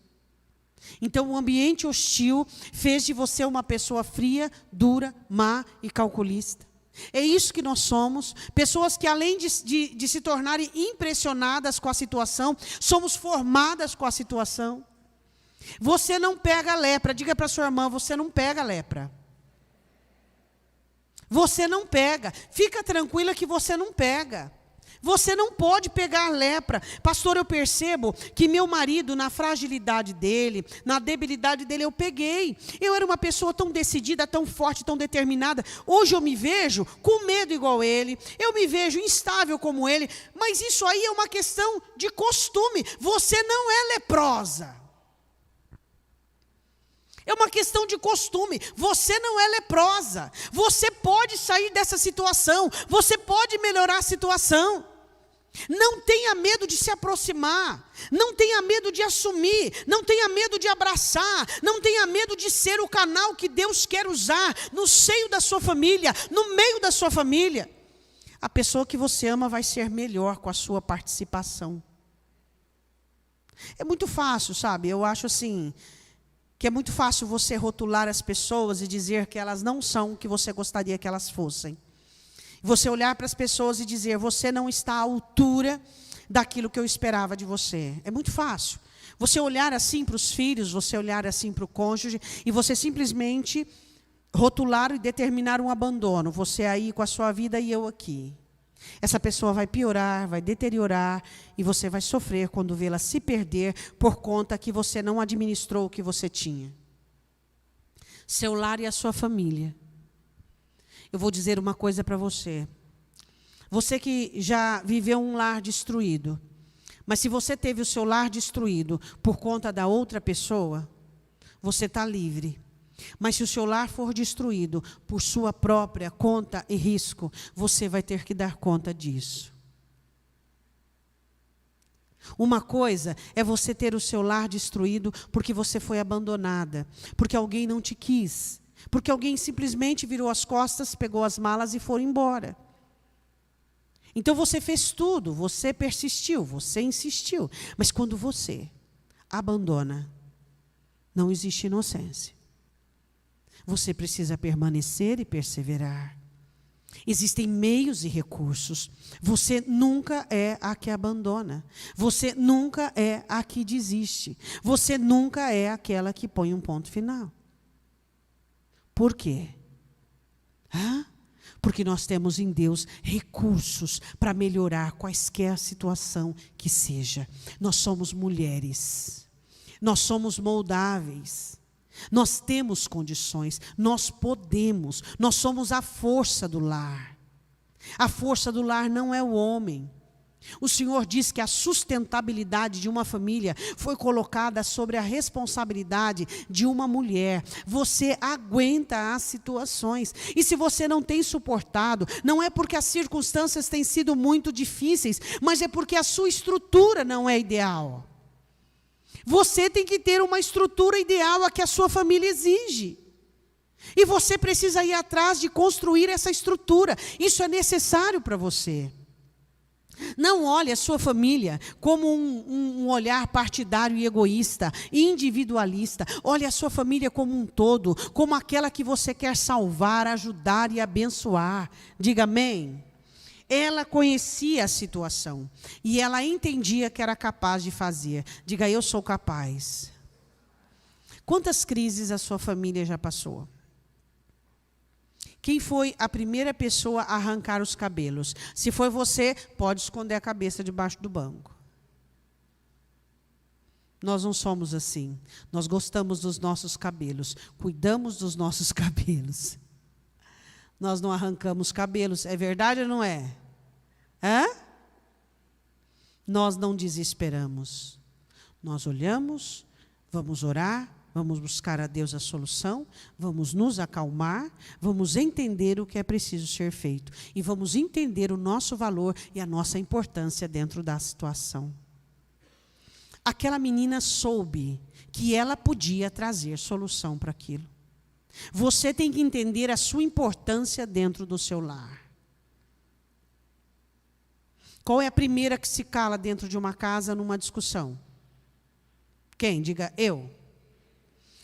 A: Então o ambiente hostil fez de você uma pessoa fria, dura, má e calculista. É isso que nós somos, pessoas que além de se tornarem impressionadas com a situação, somos formadas com a situação. Você não pega lepra, diga para sua irmã, você não pega lepra. Você não pega, fica tranquila que você não pega. Você não pode pegar lepra. Pastor, eu percebo que meu marido, na fragilidade dele, na debilidade dele, eu peguei. Eu era uma pessoa tão decidida, tão forte, tão determinada. Hoje eu me vejo com medo igual ele. Eu me vejo instável como ele. Mas isso aí é uma questão de costume. Você não é leprosa. É uma questão de costume. Você não é leprosa. Você pode sair dessa situação. Você pode melhorar a situação. Não tenha medo de se aproximar. Não tenha medo de assumir. Não tenha medo de abraçar. Não tenha medo de ser o canal que Deus quer usar no seio da sua família, no meio da sua família. A pessoa que você ama vai ser melhor com a sua participação. É muito fácil, sabe? Eu acho assim, que é muito fácil você rotular as pessoas e dizer que elas não são o que você gostaria que elas fossem. Você olhar para as pessoas e dizer, você não está à altura daquilo que eu esperava de você. É muito fácil. Você olhar assim para os filhos, você olhar assim para o cônjuge, e você simplesmente rotular e determinar um abandono. Você aí com a sua vida e eu aqui. Essa pessoa vai piorar, vai deteriorar, e você vai sofrer quando vê-la se perder por conta que você não administrou o que você tinha. Seu lar e a sua família. Eu vou dizer uma coisa para você. Você que já viveu um lar destruído, mas se você teve o seu lar destruído por conta da outra pessoa, você está livre. Mas se o seu lar for destruído por sua própria conta e risco, você vai ter que dar conta disso. Uma coisa é você ter o seu lar destruído porque você foi abandonada, porque alguém não te quis, porque alguém simplesmente virou as costas, pegou as malas e foi embora. Então você fez tudo, você persistiu, você insistiu. Mas quando você abandona, não existe inocência. Você precisa permanecer e perseverar. Existem meios e recursos. Você nunca é a que abandona. Você nunca é a que desiste. Você nunca é aquela que põe um ponto final. Por quê? Porque nós temos em Deus recursos para melhorar quaisquer situação que seja. Nós somos mulheres. Nós somos moldáveis. Nós temos condições, nós podemos, nós somos a força do lar. A força do lar não é o homem. O Senhor diz que a sustentabilidade de uma família foi colocada sobre a responsabilidade de uma mulher. Você aguenta as situações. E se você não tem suportado, não é porque as circunstâncias têm sido muito difíceis, mas é porque a sua estrutura não é ideal. Você tem que ter uma estrutura ideal a que a sua família exige. E você precisa ir atrás de construir essa estrutura. Isso é necessário para você. Não olhe a sua família como um olhar partidário e egoísta, individualista. Olhe a sua família como um todo, como aquela que você quer salvar, ajudar e abençoar. Diga amém. Ela conhecia a situação e ela entendia que era capaz de fazer. Diga, eu sou capaz. Quantas crises a sua família já passou? Quem foi a primeira pessoa a arrancar os cabelos? Se foi você, pode esconder a cabeça debaixo do banco. Nós não somos assim. Nós gostamos dos nossos cabelos, cuidamos dos nossos cabelos. Nós não arrancamos cabelos, é verdade ou não é? Hã? Nós não desesperamos. Nós olhamos, vamos orar, vamos buscar a Deus a solução, vamos nos acalmar, vamos entender o que é preciso ser feito e vamos entender o nosso valor e a nossa importância dentro da situação. Aquela menina soube que ela podia trazer solução para aquilo. Você tem que entender a sua importância dentro do seu lar. Qual é a primeira que se cala dentro de uma casa numa discussão? Quem? Diga eu.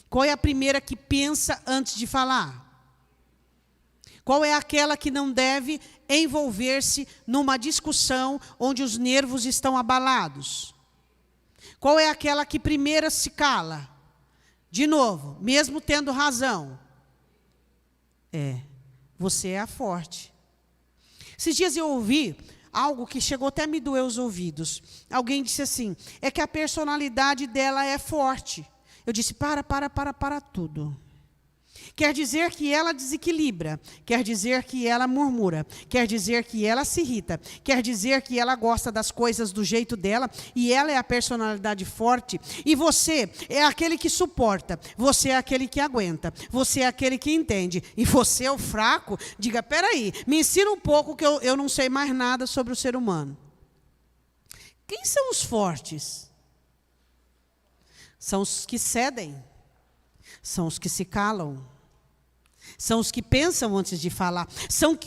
A: Qual é a primeira que pensa antes de falar? Qual é aquela que não deve envolver-se numa discussão onde os nervos estão abalados? Qual é aquela que primeiro se cala? De novo, mesmo tendo razão. Você é a forte. Esses dias eu ouvi algo que chegou até a me doer os ouvidos. Alguém disse assim, é que a personalidade dela é forte. Eu disse, para tudo. Quer dizer que ela desequilibra, quer dizer que ela murmura, quer dizer que ela se irrita, quer dizer que ela gosta das coisas do jeito dela, e ela é a personalidade forte, e você é aquele que suporta, você é aquele que aguenta, você é aquele que entende, e você é o fraco. Diga, peraí, me ensina um pouco que eu não sei mais nada sobre o ser humano. Quem são os fortes? São os que cedem, são os que se calam, são os que pensam antes de falar, são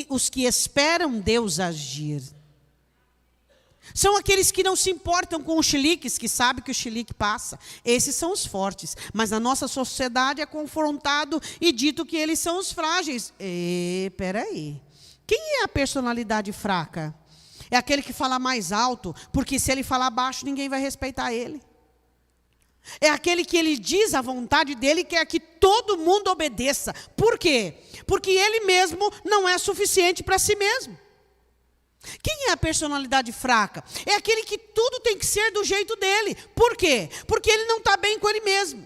A: os que esperam Deus agir. São aqueles que não se importam com os chiliques, que sabem que o chilique passa. Esses são os fortes, mas na nossa sociedade é confrontado e dito que eles são os frágeis. Peraí, quem é a personalidade fraca? É aquele que fala mais alto, porque se ele falar baixo, ninguém vai respeitar ele. É aquele que ele diz a vontade dele e quer que todo mundo obedeça. Por quê? Porque ele mesmo não é suficiente para si mesmo. Quem é a personalidade fraca? É aquele que tudo tem que ser do jeito dele. Por quê? Porque ele não está bem com ele mesmo.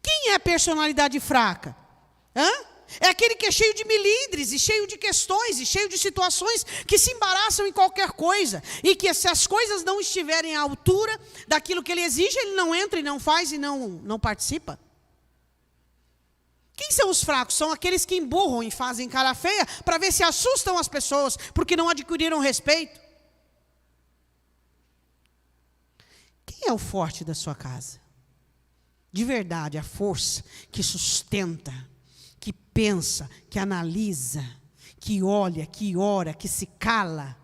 A: Quem é a personalidade fraca? É aquele que é cheio de milindres, e cheio de questões, e cheio de situações que se embaraçam em qualquer coisa. E que se as coisas não estiverem à altura daquilo que ele exige, ele não entra e não faz e não participa. Quem são os fracos? São aqueles que emburram e fazem cara feia para ver se assustam as pessoas, porque não adquiriram respeito. Quem é o forte da sua casa? De verdade, a força que sustenta, que pensa, que analisa, que olha, que ora, que se cala,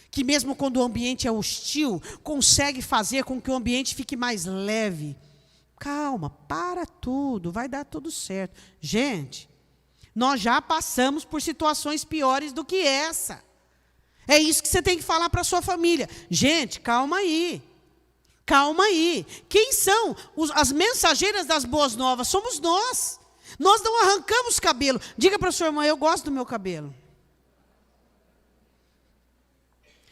A: que mesmo quando o ambiente é hostil, consegue fazer com que o ambiente fique mais leve. Calma, para tudo, vai dar tudo certo. Gente, nós já passamos por situações piores do que essa. É isso que você tem que falar para a sua família. Gente, calma aí. Calma aí. Quem são as mensageiras das boas novas? Somos nós. Nós não arrancamos cabelo. Diga para a sua irmã, eu gosto do meu cabelo.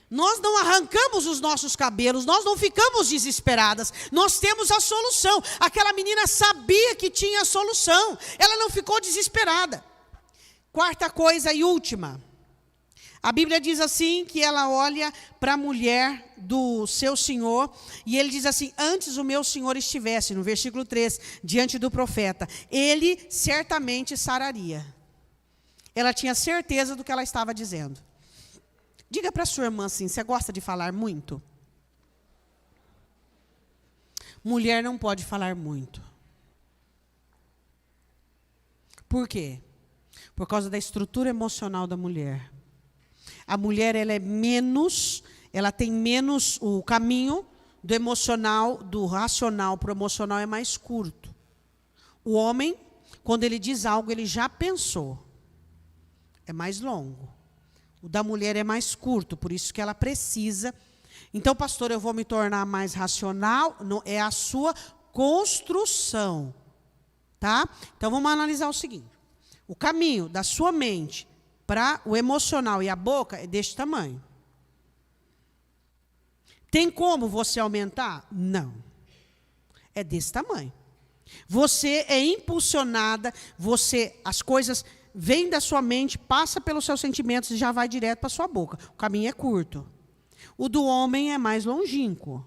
A: Nós não arrancamos os nossos cabelos, nós não ficamos desesperadas. Nós temos a solução. Aquela menina sabia que tinha a solução. Ela não ficou desesperada. Quarta coisa e última. A Bíblia diz assim, que ela olha para a mulher do seu senhor, e ele diz assim: antes o meu senhor estivesse, no versículo 3, diante do profeta, ele certamente sararia. Ela tinha certeza do que ela estava dizendo. Diga para a sua irmã assim: você gosta de falar muito? Mulher não pode falar muito. Por quê? Por causa da estrutura emocional da mulher. A mulher, ela tem menos, o caminho do emocional, do racional para o emocional é mais curto. O homem, quando ele diz algo, ele já pensou. É mais longo. O da mulher é mais curto, por isso que ela precisa. Então, pastor, eu vou me tornar mais racional? Não, é a sua construção. Tá? Então, vamos analisar o seguinte. O caminho da sua mente para o emocional e a boca é deste tamanho. Tem como você aumentar? Não. É desse tamanho. Você é impulsionada, as coisas vêm da sua mente, passa pelos seus sentimentos e já vai direto para a sua boca. O caminho é curto. O do homem é mais longínquo.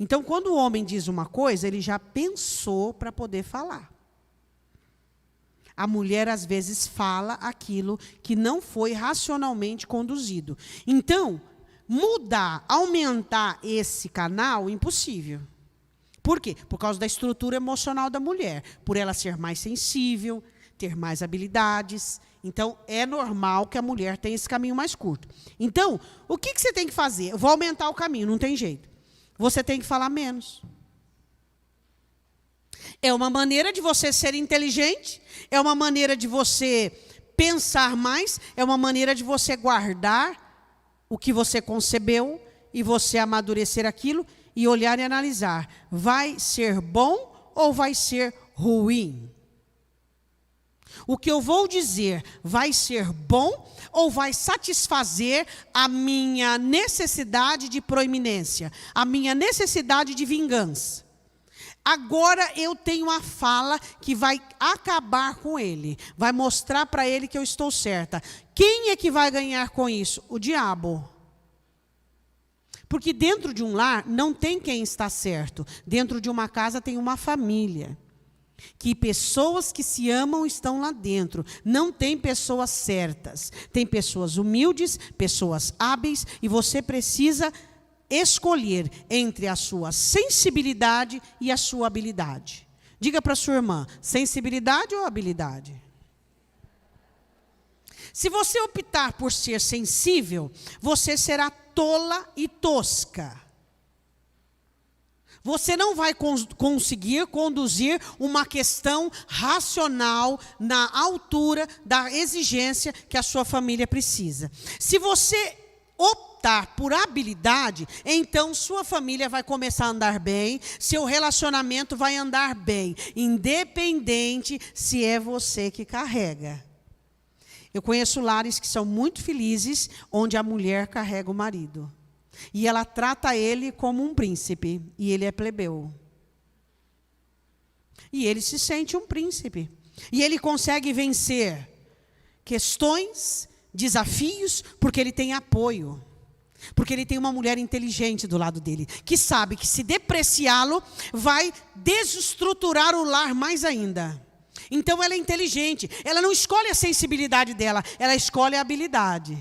A: Então, quando o homem diz uma coisa, ele já pensou para poder falar. A mulher, às vezes, fala aquilo que não foi racionalmente conduzido. Então, mudar, aumentar esse canal, impossível. Por quê? Por causa da estrutura emocional da mulher. Por ela ser mais sensível, ter mais habilidades. Então, é normal que a mulher tenha esse caminho mais curto. Então, o que você tem que fazer? Eu vou aumentar o caminho, não tem jeito. Você tem que falar menos. É uma maneira de você ser inteligente, é uma maneira de você pensar mais, é uma maneira de você guardar o que você concebeu e você amadurecer aquilo e olhar e analisar. Vai ser bom ou vai ser ruim? O que eu vou dizer vai ser bom ou vai satisfazer a minha necessidade de proeminência, a minha necessidade de vingança? Agora eu tenho a fala que vai acabar com ele, vai mostrar para ele que eu estou certa. Quem é que vai ganhar com isso? O diabo. Porque dentro de um lar não tem quem está certo. Dentro de uma casa tem uma família. Que pessoas que se amam estão lá dentro. Não tem pessoas certas. Tem pessoas humildes, pessoas hábeis, e você precisa escolher entre a sua sensibilidade e a sua habilidade. Diga para sua irmã: sensibilidade ou habilidade? Se você optar por ser sensível, você será tola e tosca. Você não vai conseguir conduzir uma questão racional na altura da exigência que a sua família precisa. Se você optar por habilidade, então sua família vai começar a andar bem, seu relacionamento vai andar bem, independente se é você que carrega. Eu conheço lares que são muito felizes, onde a mulher carrega o marido. E ela trata ele como um príncipe, e ele é plebeu. E ele se sente um príncipe. E ele consegue vencer questões, desafios, porque ele tem apoio. Porque ele tem uma mulher inteligente do lado dele, que sabe que se depreciá-lo, vai desestruturar o lar mais ainda. Então ela é inteligente, ela não escolhe a sensibilidade dela, ela escolhe a habilidade.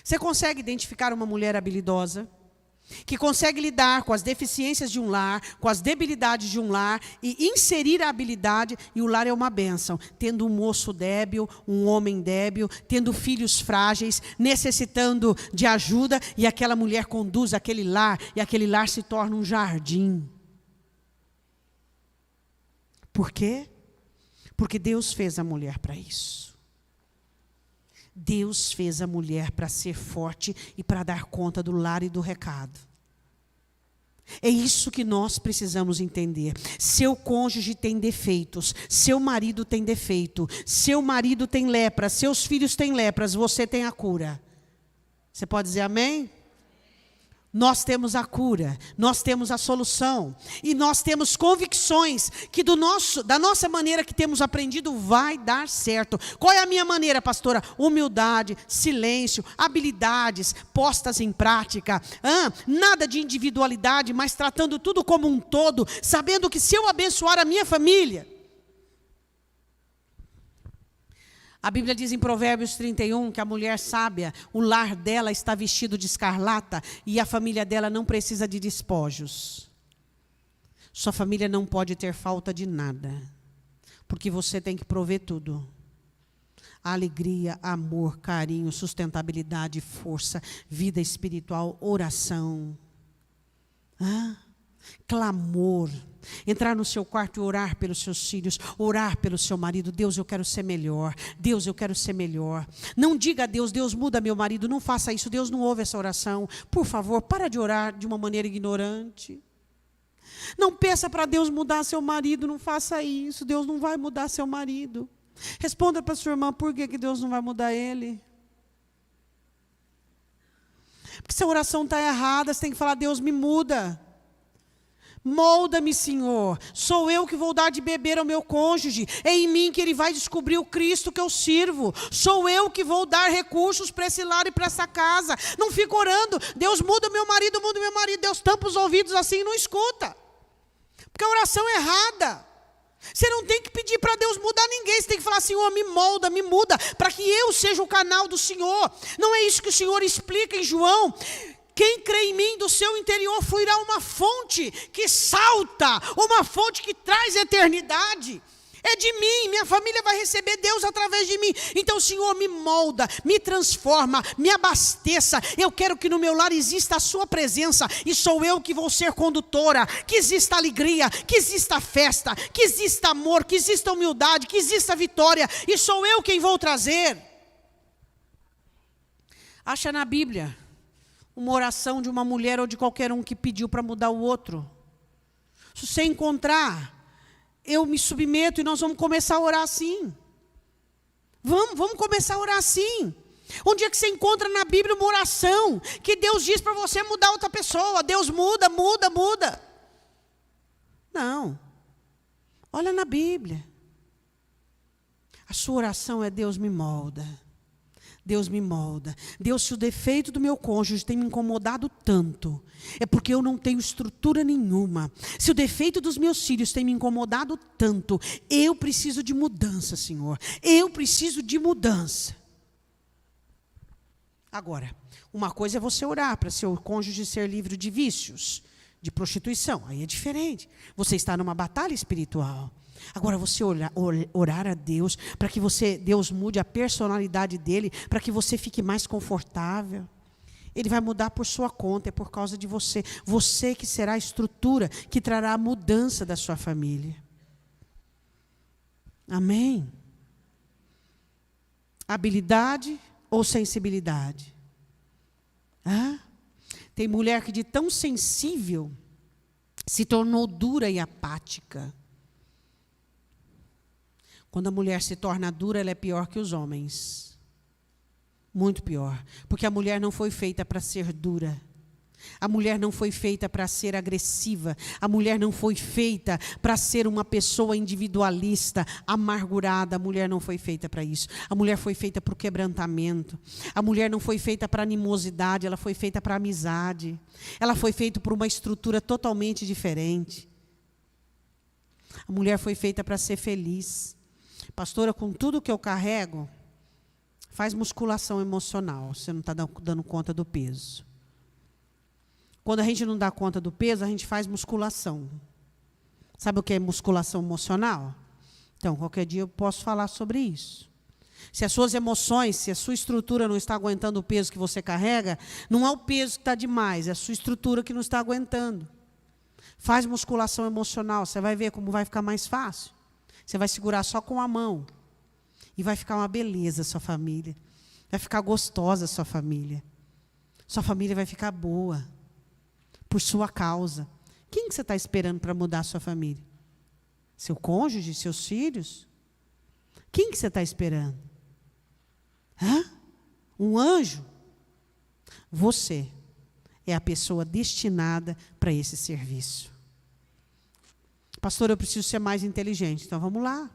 A: Você consegue identificar uma mulher habilidosa? Que consegue lidar com as deficiências de um lar, com as debilidades de um lar, e inserir a habilidade, e o lar é uma bênção. Tendo um moço débil, um homem débil, tendo filhos frágeis, necessitando de ajuda, e aquela mulher conduz aquele lar, e aquele lar se torna um jardim. Por quê? Porque Deus fez a mulher para isso. Deus fez a mulher para ser forte e para dar conta do lar e do recado. É isso que nós precisamos entender. Seu cônjuge tem defeitos, seu marido tem defeito, seu marido tem lepra, seus filhos têm lepras, você tem a cura. Você pode dizer amém? Nós temos a cura, nós temos a solução, e nós temos convicções que da nossa maneira que temos aprendido vai dar certo. Qual é a minha maneira, pastora? Humildade, silêncio, habilidades postas em prática, nada de individualidade, mas tratando tudo como um todo, sabendo que se eu abençoar a minha família, a Bíblia diz em Provérbios 31 que a mulher sábia, o lar dela está vestido de escarlata e a família dela não precisa de despojos. Sua família não pode ter falta de nada, porque você tem que prover tudo. Alegria, amor, carinho, sustentabilidade, força, vida espiritual, oração, clamor. Entrar no seu quarto e orar pelos seus filhos, orar pelo seu marido. Deus, eu quero ser melhor. Deus, eu quero ser melhor. Não diga a Deus, Deus muda meu marido. Não faça isso, Deus não ouve essa oração. Por favor, para de orar de uma maneira ignorante. Não peça para Deus mudar seu marido, não faça isso. Deus não vai mudar seu marido. Responda para sua irmã, por que Deus não vai mudar ele? Porque se a oração está errada, você tem que falar, Deus me muda. Molda-me, Senhor. Sou eu que vou dar de beber ao meu cônjuge. É em mim que ele vai descobrir o Cristo que eu sirvo. Sou eu que vou dar recursos para esse lar e para essa casa. Não fico orando. Deus muda meu marido, muda meu marido. Deus tampa os ouvidos assim e não escuta. Porque a oração é errada. Você não tem que pedir para Deus mudar ninguém. Você tem que falar, Senhor, me molda, me muda, para que eu seja o canal do Senhor. Não é isso que o Senhor explica em João? Quem crê em mim, do seu interior fluirá uma fonte que salta, uma fonte que traz eternidade. É de mim, minha família vai receber Deus através de mim. Então, Senhor, me molda, me transforma, me abasteça. Eu quero que no meu lar exista a sua presença, e sou eu que vou ser condutora. Que exista alegria, que exista festa, que exista amor, que exista humildade, que exista vitória, e sou eu quem vou trazer. Acha na Bíblia uma oração de uma mulher ou de qualquer um que pediu para mudar o outro? Se você encontrar, eu me submeto e nós vamos começar a orar assim. Vamos começar a orar assim. Onde é que você encontra na Bíblia uma oração que Deus diz para você mudar outra pessoa? Deus muda, muda, muda. Não. Olha na Bíblia. A sua oração é Deus me molda. Deus me molda. Deus, se o defeito do meu cônjuge tem me incomodado tanto, é porque eu não tenho estrutura nenhuma. Se o defeito dos meus filhos tem me incomodado tanto, eu preciso de mudança, Senhor. Eu preciso de mudança. Agora, uma coisa é você orar para seu cônjuge ser livre de vícios, de prostituição. Aí é diferente. Você está numa batalha espiritual. Agora você orar a Deus para que Deus mude a personalidade dele, para que você fique mais confortável. Ele vai mudar por sua conta, é por causa de você. Você que será a estrutura que trará a mudança da sua família. Amém? Habilidade ou sensibilidade? Tem mulher que de tão sensível se tornou dura e apática. Quando a mulher se torna dura, ela é pior que os homens. Muito pior. Porque a mulher não foi feita para ser dura. A mulher não foi feita para ser agressiva. A mulher não foi feita para ser uma pessoa individualista, amargurada. A mulher não foi feita para isso. A mulher foi feita para o quebrantamento. A mulher não foi feita para animosidade, ela foi feita para amizade. Ela foi feita por uma estrutura totalmente diferente. A mulher foi feita para ser feliz. Pastora, com tudo que eu carrego, faz musculação emocional. Você não está dando conta do peso. Quando a gente não dá conta do peso, a gente faz musculação. Sabe o que é musculação emocional? Então, qualquer dia eu posso falar sobre isso. Se as suas emoções, se a sua estrutura não está aguentando o peso que você carrega, não é o peso que está demais, é a sua estrutura que não está aguentando. Faz musculação emocional, você vai ver como vai ficar mais fácil. Você vai segurar só com a mão. E vai ficar uma beleza a sua família. Vai ficar gostosa a sua família. Sua família vai ficar boa. Por sua causa. Quem que você está esperando para mudar a sua família? Seu cônjuge? Seus filhos? Quem que você está esperando? Um anjo? Você é a pessoa destinada para esse serviço. Pastor, eu preciso ser mais inteligente. Então vamos lá.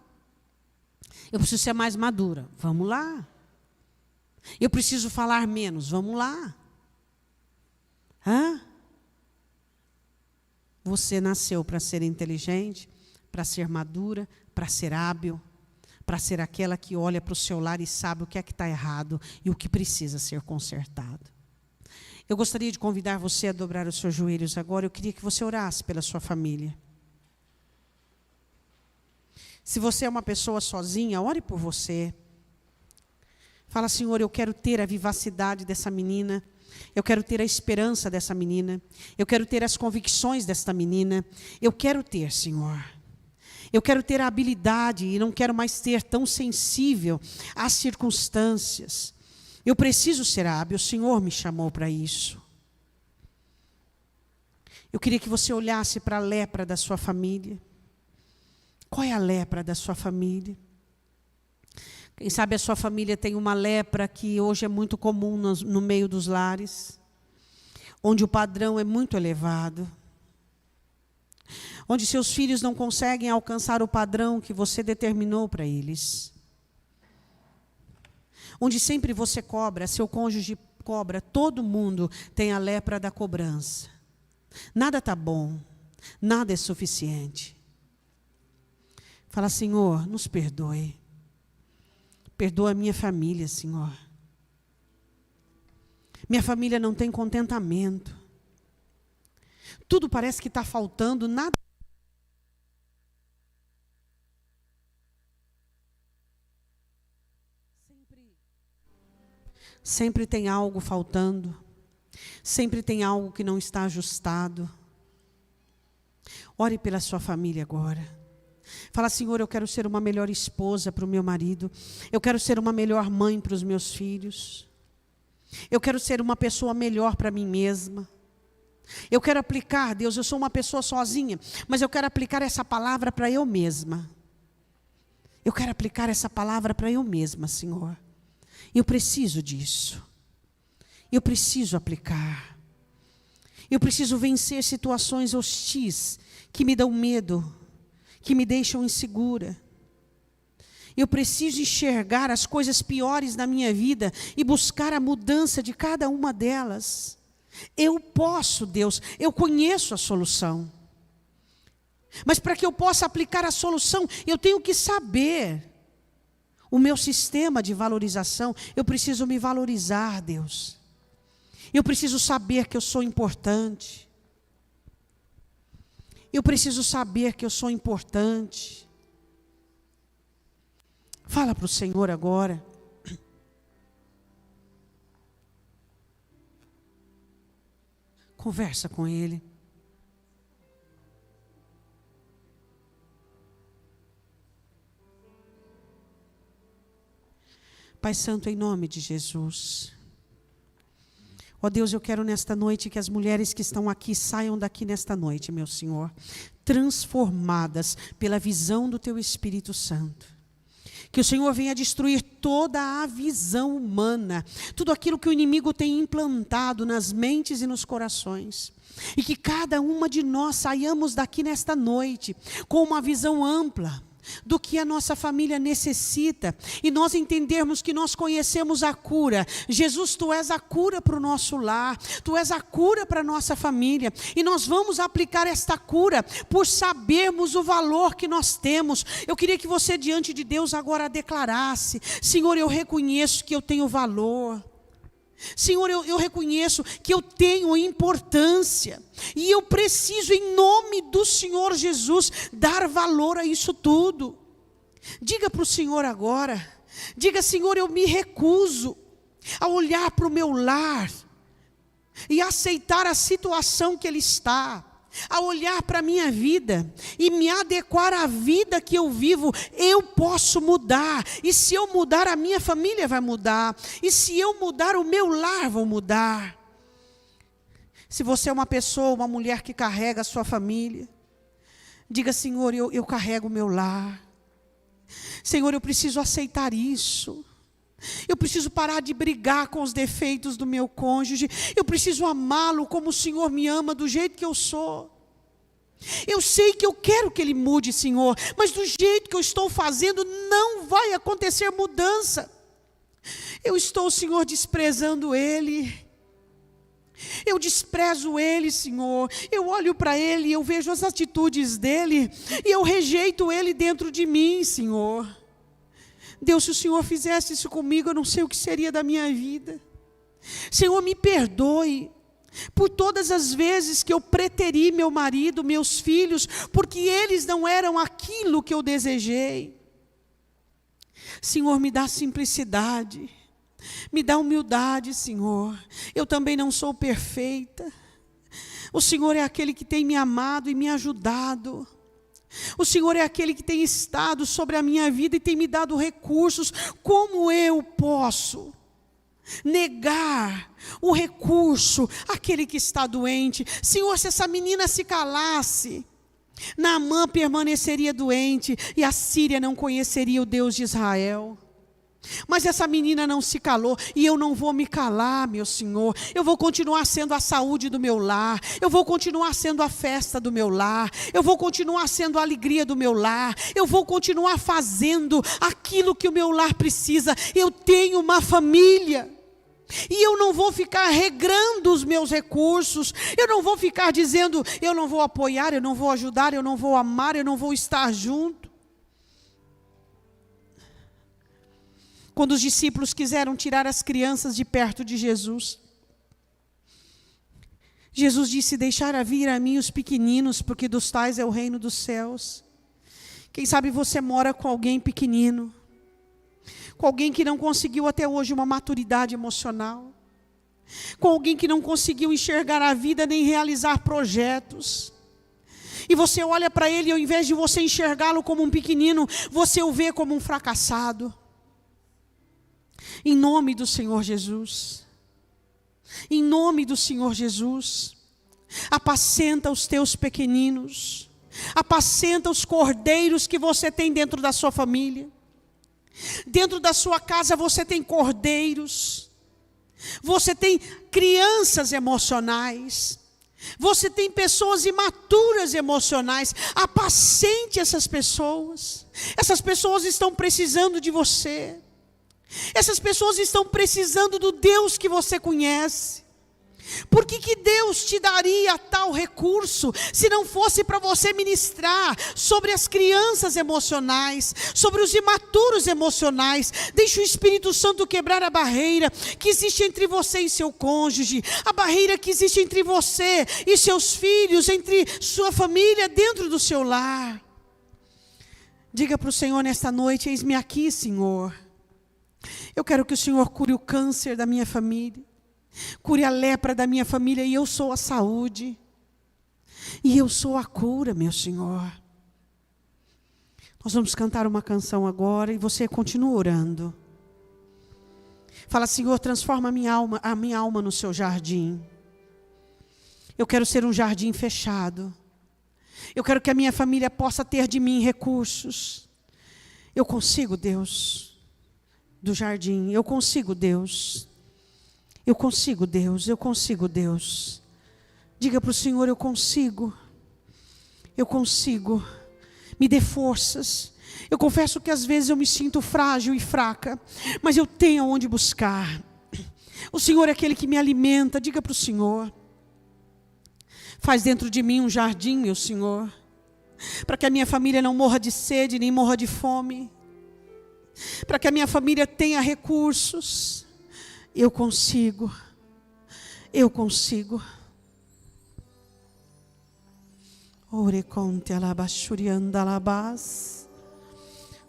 A: Eu preciso ser mais madura. Vamos lá. Eu preciso falar menos. Vamos lá. Você nasceu para ser inteligente, para ser madura, para ser hábil, para ser aquela que olha para o seu lar e sabe o que é que está errado e o que precisa ser consertado. Eu gostaria de convidar você a dobrar os seus joelhos agora. Eu queria que você orasse pela sua família. Se você é uma pessoa sozinha, ore por você. Fala, Senhor, eu quero ter a vivacidade dessa menina. Eu quero ter a esperança dessa menina. Eu quero ter as convicções desta menina. Eu quero ter, Senhor. Eu quero ter a habilidade e não quero mais ser tão sensível às circunstâncias. Eu preciso ser hábil. O Senhor me chamou para isso. Eu queria que você olhasse para a lepra da sua família. Qual é a lepra da sua família? Quem sabe a sua família tem uma lepra que hoje é muito comum no meio dos lares, onde o padrão é muito elevado, onde seus filhos não conseguem alcançar o padrão que você determinou para eles, onde sempre você cobra, seu cônjuge cobra, todo mundo tem a lepra da cobrança. Nada está bom, nada é suficiente. Fala, Senhor, nos perdoe. Perdoa a minha família, Senhor. Minha família não tem contentamento. Tudo parece que está faltando, nada. Sempre tem algo faltando. Sempre tem algo que não está ajustado. Ore pela sua família agora. Fala, Senhor, eu quero ser uma melhor esposa para o meu marido. Eu quero ser uma melhor mãe para os meus filhos. Eu quero ser uma pessoa melhor para mim mesma. Eu quero aplicar, Deus, eu sou uma pessoa sozinha, mas eu quero aplicar essa palavra para eu mesma. Eu quero aplicar essa palavra para eu mesma, Senhor. Eu preciso disso. Eu preciso aplicar. Eu preciso vencer situações hostis que me dão medo, que me deixam insegura. Eu preciso enxergar as coisas piores da minha vida e buscar a mudança de cada uma delas. Eu posso, Deus, eu conheço a solução. Mas para que eu possa aplicar a solução, eu tenho que saber o meu sistema de valorização. Eu preciso me valorizar, Deus. Eu preciso saber que eu sou importante. Eu preciso saber que eu sou importante. Fala para o Senhor agora. Conversa com Ele. Pai Santo, em nome de Jesus. Ó Deus, eu quero nesta noite que as mulheres que estão aqui saiam daqui nesta noite, meu Senhor, transformadas pela visão do Teu Espírito Santo. Que o Senhor venha destruir toda a visão humana, tudo aquilo que o inimigo tem implantado nas mentes e nos corações. E que cada uma de nós saiamos daqui nesta noite com uma visão ampla do que a nossa família necessita, e nós entendermos que nós conhecemos a cura. Jesus, Tu és a cura para o nosso lar, Tu és a cura para a nossa família, e nós vamos aplicar esta cura por sabermos o valor que nós temos. Eu queria que você diante de Deus agora declarasse: Senhor, eu reconheço que eu tenho valor. Senhor, eu reconheço que eu tenho importância, e eu preciso, em nome do Senhor Jesus, dar valor a isso tudo. Diga para o Senhor agora, diga: Senhor, eu me recuso a olhar para o meu lar e aceitar a situação que ele está, a olhar para a minha vida e me adequar à vida que eu vivo. Eu posso mudar, e se eu mudar, a minha família vai mudar, e se eu mudar, o meu lar vai mudar. Se você é uma pessoa, uma mulher que carrega a sua família, diga: Senhor, eu carrego o meu lar. Senhor, eu preciso aceitar isso. Eu preciso parar de brigar com os defeitos do meu cônjuge. Eu preciso amá-lo como o Senhor me ama, do jeito que eu sou. Eu sei que eu quero que ele mude, Senhor, mas do jeito que eu estou fazendo não vai acontecer mudança. Eu estou, Senhor, desprezando ele. Eu desprezo ele, Senhor. Eu olho para ele e eu vejo as atitudes dele e eu rejeito ele dentro de mim, Senhor. Deus, se o Senhor fizesse isso comigo, eu não sei o que seria da minha vida. Senhor, me perdoe por todas as vezes que eu preteri meu marido, meus filhos, porque eles não eram aquilo que eu desejei. Senhor, me dá simplicidade, me dá humildade, Senhor. Eu também não sou perfeita. O Senhor é aquele que tem me amado e me ajudado. O Senhor é aquele que tem estado sobre a minha vida e tem me dado recursos. Como eu posso negar o recurso àquele que está doente? Senhor, se essa menina se calasse, Naamã permaneceria doente e a Síria não conheceria o Deus de Israel. Mas essa menina não se calou e eu não vou me calar, meu Senhor. Eu vou continuar sendo a saúde do meu lar. Eu vou continuar sendo a festa do meu lar. Eu vou continuar sendo a alegria do meu lar. Eu vou continuar fazendo aquilo que o meu lar precisa. Eu tenho uma família. E eu não vou ficar regrando os meus recursos. Eu não vou ficar dizendo, eu não vou apoiar, eu não vou ajudar, eu não vou amar, eu não vou estar junto. Quando os discípulos quiseram tirar as crianças de perto de Jesus, Jesus disse: deixar vir a mim os pequeninos, porque dos tais é o reino dos céus. Quem sabe você mora com alguém pequenino, com alguém que não conseguiu até hoje uma maturidade emocional, com alguém que não conseguiu enxergar a vida nem realizar projetos. E você olha para ele e ao invés de você enxergá-lo como um pequenino, você o vê como um fracassado. Em nome do Senhor Jesus, em nome do Senhor Jesus, apacenta os teus pequeninos, apacenta os cordeiros que você tem dentro da sua família. Dentro da sua casa você tem cordeiros, você tem crianças emocionais, você tem pessoas imaturas emocionais. Apacente essas pessoas estão precisando de você. Essas pessoas estão precisando do Deus que você conhece. Por que Deus te daria tal recurso, se não fosse para você ministrar sobre as crianças emocionais, sobre os imaturos emocionais? Deixe o Espírito Santo quebrar a barreira que existe entre você e seu cônjuge, a barreira que existe entre você e seus filhos, entre sua família, dentro do seu lar. Diga para o Senhor nesta noite: eis-me aqui, Senhor. Eu quero que o Senhor cure o câncer da minha família, cure a lepra da minha família, e eu sou a saúde, e eu sou a cura, meu Senhor. Nós vamos cantar uma canção agora, e você continua orando. Fala: Senhor, transforma a minha alma no seu jardim. Eu quero ser um jardim fechado. Eu quero que a minha família possa ter de mim recursos. Eu consigo, Deus, do jardim. Eu consigo, Deus. Eu consigo, Deus. Eu consigo, Deus. Diga para o Senhor: eu consigo. Eu consigo. Me dê forças. Eu confesso que às vezes eu me sinto frágil e fraca, mas eu tenho onde buscar. O Senhor é aquele que me alimenta. Diga para o Senhor: faz dentro de mim um jardim, meu Senhor, para que a minha família não morra de sede, nem morra de fome, para que a minha família tenha recursos. Eu consigo. Eu consigo. Ore conte alabashurianda alabás.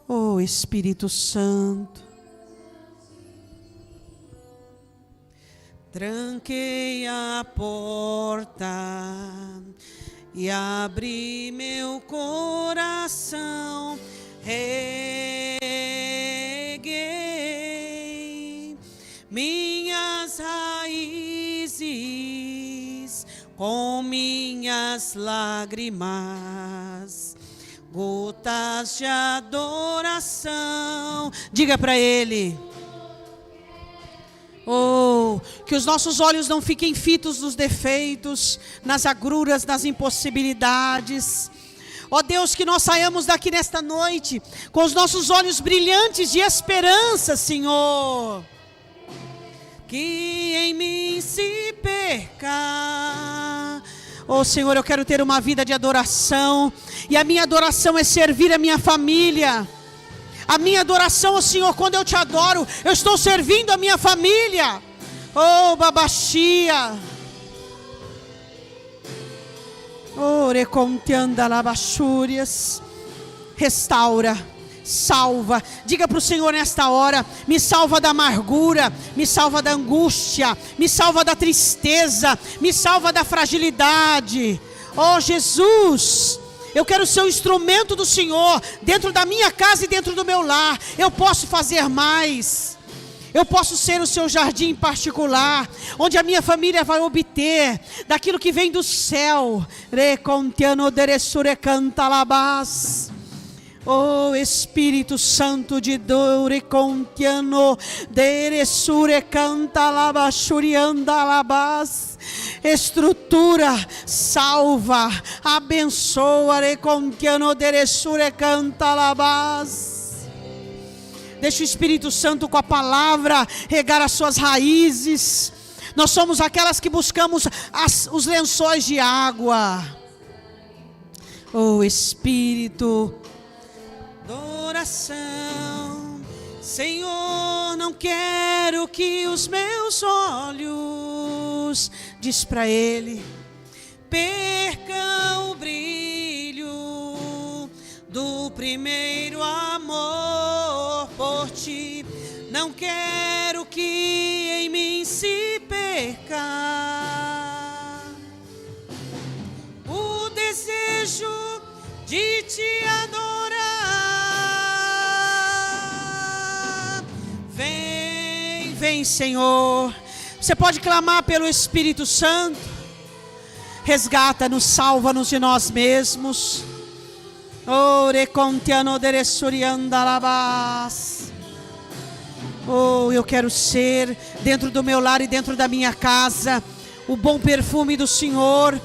A: Oh Espírito Santo, tranquei a porta e abri meu coração. Reguei minhas raízes com minhas lágrimas, gotas de adoração. Diga para ele: Oh, que os nossos olhos não fiquem fitos nos defeitos, nas agruras, nas impossibilidades. Ó Deus, que nós saiamos daqui nesta noite com os nossos olhos brilhantes de esperança, Senhor. Que em mim se perca. Oh Senhor, eu quero ter uma vida de adoração. E a minha adoração é servir a minha família. A minha adoração, oh Senhor, quando eu te adoro, eu estou servindo a minha família. Oh, Babachia. Oh, reconteanda labachúrias. Restaura, salva. Diga para o Senhor nesta hora: me salva da amargura, me salva da angústia, me salva da tristeza, me salva da fragilidade. Oh Jesus, eu quero ser o instrumento do Senhor dentro da minha casa e dentro do meu lar. Eu posso fazer mais. Eu posso ser o seu jardim particular, onde a minha família vai obter daquilo que vem do céu. Oh Espírito Santo de Dore Contiano, Deresure canta labachurianda labas. Estrutura, salva, abençoa, Recontiano, Deresure canta labas. Deixa o Espírito Santo com a palavra regar as suas raízes. Nós somos aquelas que buscamos os lençóis de água. Oh Espírito, adoração, Senhor, não quero que os meus olhos, diz para Ele, percam o brilho do primeiro amor por Ti. Não quero que em mim se perca o desejo de Te adorar. Vem, vem Senhor. Você pode clamar pelo Espírito Santo. Resgata-nos, salva-nos de nós mesmos. Oh, eu quero ser, dentro do meu lar e dentro da minha casa, o bom perfume do Senhor.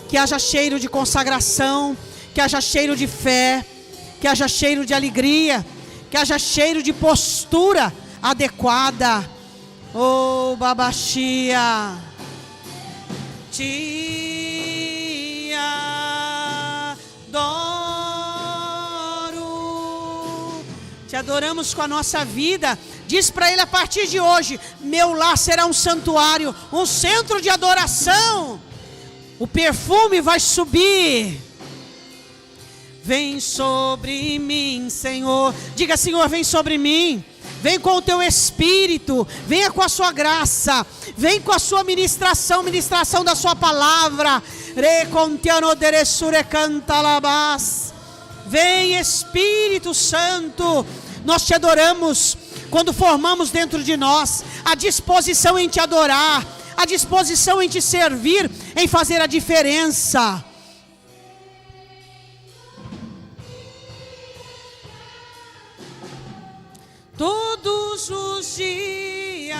A: Que haja cheiro de consagração, que haja cheiro de fé, que haja cheiro de alegria, que haja cheiro de postura adequada. Oh, Babachia, Te adoro, Te adoramos com a nossa vida. Diz para Ele a partir de hoje: meu lar será um santuário, um centro de adoração. O perfume vai subir. Vem sobre mim, Senhor. Diga: Senhor, vem sobre mim. Vem com o Teu Espírito. Venha com a Sua graça. Vem com a Sua ministração, ministração da Sua palavra. Vem, Espírito Santo. Nós Te adoramos quando formamos dentro de nós a disposição em Te adorar, a disposição em Te servir, em fazer a diferença. Todos os dias,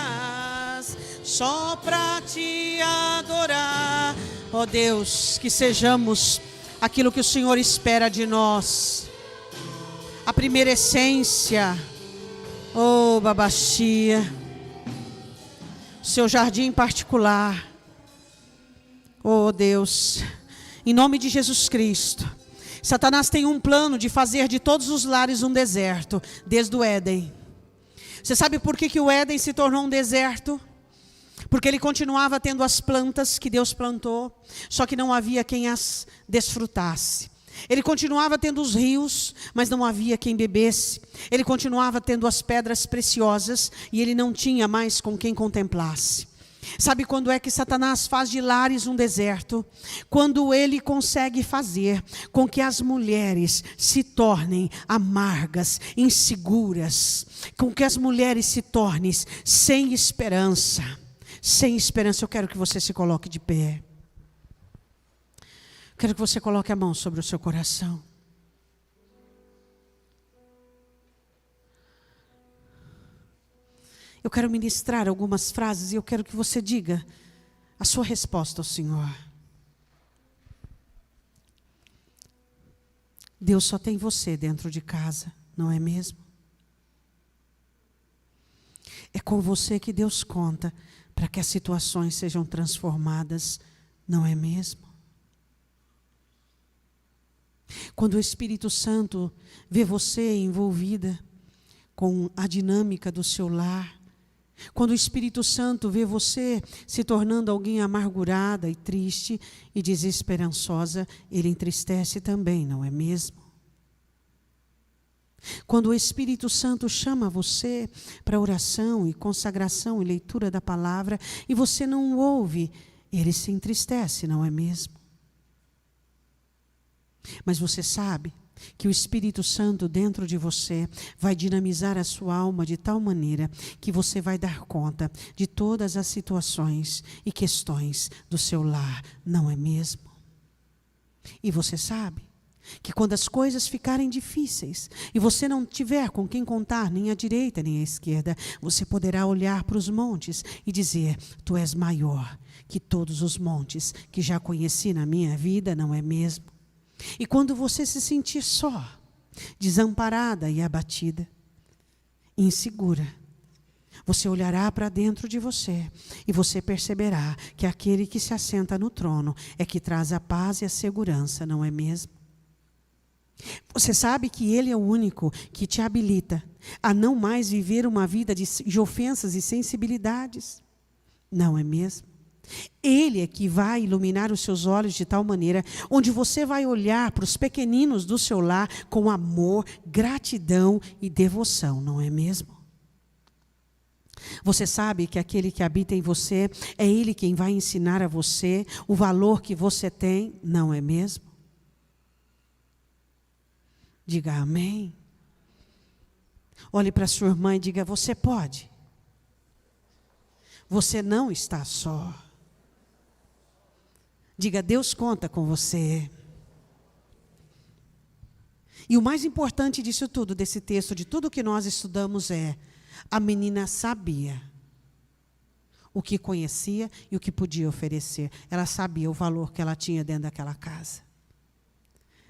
A: só para Te adorar. Ó Deus, que sejamos aquilo que o Senhor espera de nós. A primeira essência. Oh, Babachia. Seu jardim particular. Oh Deus, em nome de Jesus Cristo. Satanás tem um plano de fazer de todos os lares um deserto, desde o Éden. Você sabe por que o Éden se tornou um deserto? Porque ele continuava tendo as plantas que Deus plantou, só que não havia quem as desfrutasse. Ele continuava tendo os rios, mas não havia quem bebesse. Ele continuava tendo as pedras preciosas e ele não tinha mais com quem contemplasse. Sabe quando é que Satanás faz de lares um deserto? Quando ele consegue fazer com que as mulheres se tornem amargas, inseguras, com que as mulheres se tornem sem esperança. Sem esperança. Eu quero que você se coloque de pé. Quero que você coloque a mão sobre o seu coração. eu quero ministrar algumas frases e eu quero que você diga a sua resposta ao Senhor. Deus só tem você dentro de casa, não é mesmo? É com você que Deus conta para que as situações sejam transformadas, não é mesmo? Quando o Espírito Santo vê você envolvida com a dinâmica do seu lar, quando o Espírito Santo vê você se tornando alguém amargurada e triste e desesperançosa, ele entristece também, não é mesmo? Quando o Espírito Santo chama você para oração e consagração e leitura da palavra e você não o ouve, ele se entristece, não é mesmo? Mas você sabe que o Espírito Santo dentro de você vai dinamizar a sua alma de tal maneira que você vai dar conta de todas as situações e questões do seu lar, não é mesmo? E você sabe que quando as coisas ficarem difíceis e você não tiver com quem contar, nem à direita nem à esquerda, você poderá olhar para os montes e dizer: tu és maior que todos os montes que já conheci na minha vida, não é mesmo? E quando você se sentir só, desamparada e abatida, insegura, você olhará para dentro de você e você perceberá que aquele que se assenta no trono é que traz a paz e a segurança, não é mesmo? Você sabe que Ele é o único que te habilita a não mais viver uma vida de ofensas e sensibilidades, não é mesmo? Ele é que vai iluminar os seus olhos de tal maneira, onde você vai olhar para os pequeninos do seu lar com amor, gratidão e devoção, não é mesmo? Você sabe que aquele que habita em você, é Ele quem vai ensinar a você o valor que você tem, não é mesmo? Diga amém. Olhe para sua irmã e diga: você pode. Você não está só. Diga: Deus conta com você. E o mais importante disso tudo, desse texto, de tudo que nós estudamos é: a menina sabia o que conhecia e o que podia oferecer. Ela sabia o valor que ela tinha dentro daquela casa.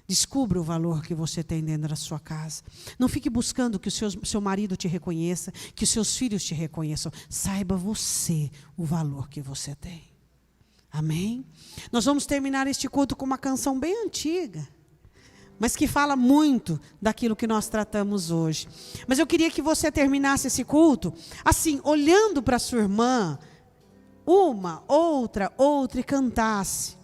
A: Descubra o valor que você tem dentro da sua casa. Não fique buscando que o seu marido te reconheça, que os seus filhos te reconheçam. Saiba você o valor que você tem. Amém? Nós vamos terminar este culto com uma canção bem antiga, mas que fala muito daquilo que nós tratamos hoje. Mas eu queria que você terminasse esse culto assim, olhando para sua irmã, uma, outra, e cantasse.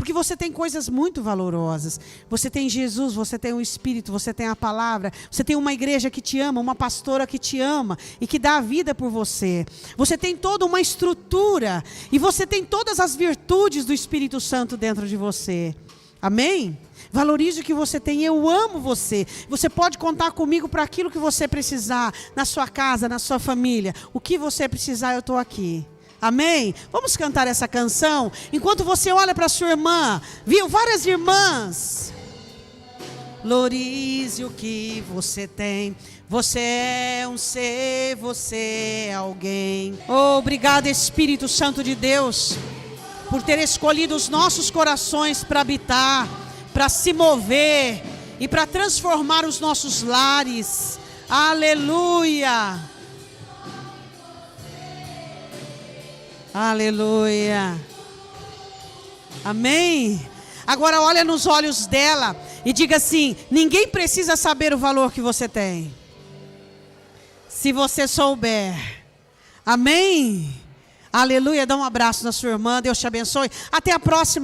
A: Porque você tem coisas muito valorosas. Você tem Jesus, você tem o Espírito, você tem a palavra. Você tem uma igreja que te ama, uma pastora que te ama e que dá a vida por você. Você tem toda uma estrutura e você tem todas as virtudes do Espírito Santo dentro de você. Amém? Valorize o que você tem. Eu amo você. Você pode contar comigo para aquilo que você precisar, na sua casa, na sua família. O que você precisar, eu estou aqui. Amém? Vamos cantar essa canção enquanto você olha para sua irmã. Viu? Várias irmãs. Valorize o que você tem. Você é um ser, você é alguém. Oh, obrigado, Espírito Santo de Deus, por ter escolhido os nossos corações para habitar, para se mover e para transformar os nossos lares. Aleluia. Aleluia. Amém? Agora olha nos olhos dela e diga assim: ninguém precisa saber o valor que você tem, se você souber. Amém? Aleluia. Dá um abraço na sua irmã. Deus te abençoe. Até a próxima